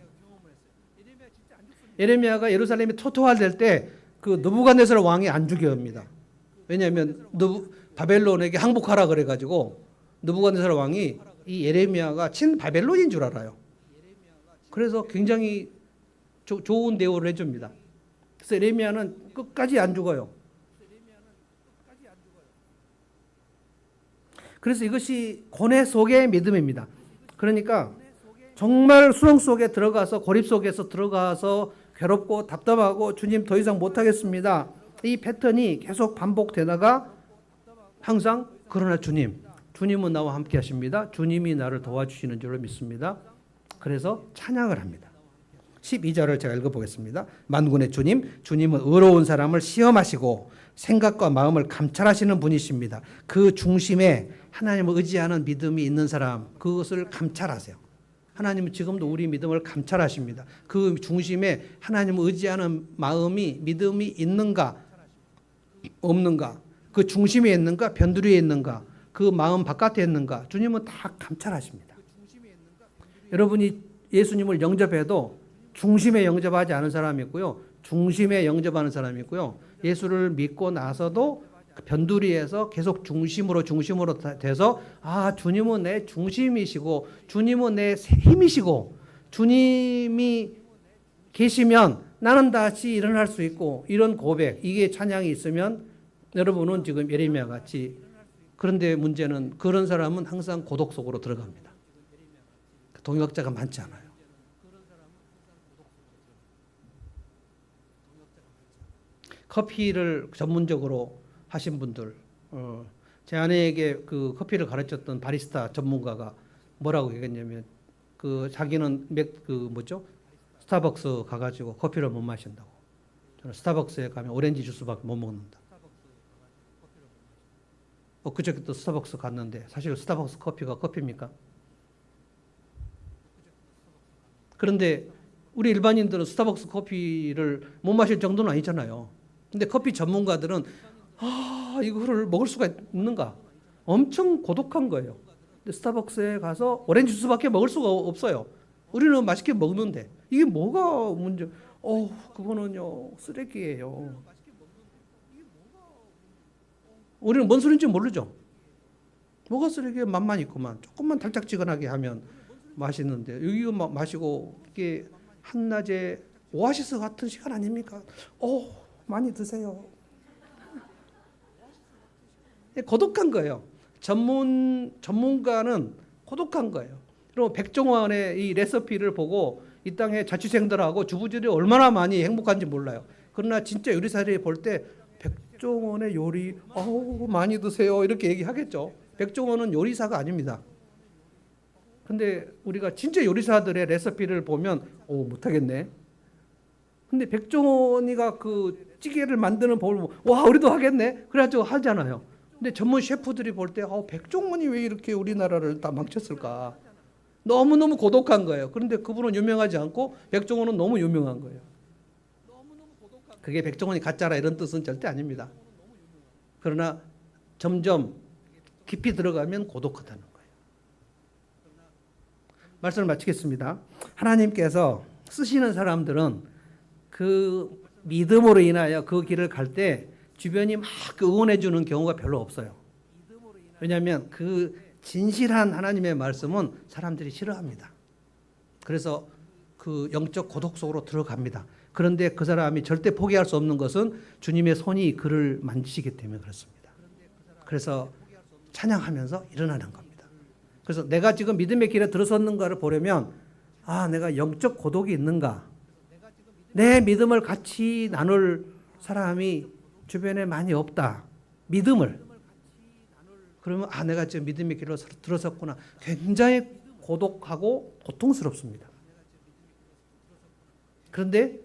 예레미야가 예루살렘이 토토화될 때 그 느부갓네살 왕이 안 죽여옵니다. 왜냐하면 바벨론에게 항복하라 그래가지고 느부갓네살 왕이 이 예레미야가 친 바벨론인 줄 알아요. 그래서 굉장히 좋은 대우를 해줍니다. 그래서 예레미야는 끝까지 안 죽어요. 그래서 이것이 고뇌 속의 믿음입니다. 그러니까 정말 수렁 속에 들어가서 고립 속에서 들어가서 괴롭고 답답하고 주님 더 이상 못하겠습니다. 이 패턴이 계속 반복되다가 항상 그러나 주님은 나와 함께 하십니다. 주님이 나를 도와주시는 줄로 믿습니다. 그래서 찬양을 합니다. 12절을 제가 읽어보겠습니다. 만군의 주님은 의로운 사람을 시험하시고 생각과 마음을 감찰하시는 분이십니다. 그 중심에 하나님을 의지하는 믿음이 있는 사람, 그것을 감찰하세요. 하나님은 지금도 우리 믿음을 감찰하십니다. 그 중심에 하나님을 의지하는 마음이, 믿음이 있는가 없는가, 그 중심에 있는가 변두리에 있는가, 그 마음 바깥에 있는가, 주님은 다 감찰하십니다. 여러분이 예수님을 영접해도 중심에 영접하지 않은 사람이 있고요, 중심에 영접하는 사람이 있고요, 예수를 믿고 나서도 변두리에서 계속 중심으로 돼서 주님은 내 중심이시고 주님은 내 힘이시고 주님이 계시면 나는 다시 일어날 수 있고, 이런 고백, 이게 찬양이 있으면 여러분은 지금 예레미야 같이. 그런데 문제는 그런 사람은 항상 고독 속으로 들어갑니다. 동역자가 많지 않아요. 커피를 전문적으로 하신 분들, 제 아내에게 그 커피를 가르쳤던 바리스타 전문가가 뭐라고 얘기했냐면, 자기는 스타벅스 가가지고 커피를 못 마신다고. 저는 스타벅스에 가면 오렌지 주스밖에 못 먹는다. 그저께 또 스타벅스 갔는데 사실 스타벅스 커피가 커피입니까? 그런데 우리 일반인들은 스타벅스 커피를 못 마실 정도는 아니잖아요. 근데 커피 전문가들은 이거를 먹을 수가 있는가? 엄청 고독한 거예요. 근데 스타벅스에 가서 오렌지 주스밖에 먹을 수가 없어요. 우리는 맛있게 먹는데 이게 뭐가 문제? 그거는요 쓰레기예요. 우리는 뭔 소리인지 모르죠. 뭐가 쓰레기에 맛만 있구만. 조금만 달짝지근하게 하면 맛있는데 이거 마시고 이게 한낮에 오아시스 같은 시간 아닙니까? 많이 드세요. 고독한 거예요. 전문가는 고독한 거예요. 그리고 백종원의 이 레시피를 보고 이 땅의 자취생들하고 주부들이 얼마나 많이 행복한지 몰라요. 그러나 진짜 요리사들이 볼 때 백종원의 요리 많이 드세요 이렇게 얘기하겠죠. 백종원은 요리사가 아닙니다. 근데 우리가 진짜 요리사들의 레시피를 보면 못하겠네. 근데 백종원이가 그 찌개를 만드는 법을 보고 우리도 하겠네. 그래가지고 하잖아요. 근데 전문 셰프들이 볼 때 백종원이 왜 이렇게 우리나라를 다 망쳤을까? 너무너무 고독한 거예요. 그런데 그분은 유명하지 않고 백종원은 너무 유명한 거예요. 그게 백종원이 가짜라 이런 뜻은 절대 아닙니다. 그러나 점점 깊이 들어가면 고독하다는 거예요. 말씀을 마치겠습니다. 하나님께서 쓰시는 사람들은 그 믿음으로 인하여 그 길을 갈 때 주변이 막 응원해 주는 경우가 별로 없어요. 왜냐하면 그 진실한 하나님의 말씀은 사람들이 싫어합니다. 그래서 그 영적 고독 속으로 들어갑니다. 그런데 그 사람이 절대 포기할 수 없는 것은 주님의 손이 그를 만지시기 때문에 그렇습니다. 그래서 찬양하면서 일어나는 겁니다. 그래서 내가 지금 믿음의 길에 들어섰는가를 보려면 내가 영적 고독이 있는가? 내 믿음을 같이 나눌 사람이 주변에 많이 없다. 믿음을. 그러면 내가 지금 믿음의 길로 들어섰구나. 굉장히 고독하고 고통스럽습니다. 그런데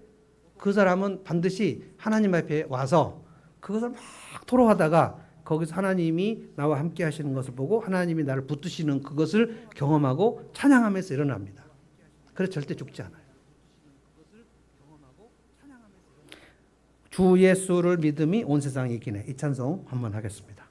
그 사람은 반드시 하나님 앞에 와서 그것을 막 토로하다가 거기서 하나님이 나와 함께 하시는 것을 보고 하나님이 나를 붙드시는 그것을 경험하고 찬양하면서 일어납니다. 그래서 절대 죽지 않아요. 주 예수를 믿음이 온 세상에 이기네. 이 찬송 한번 하겠습니다.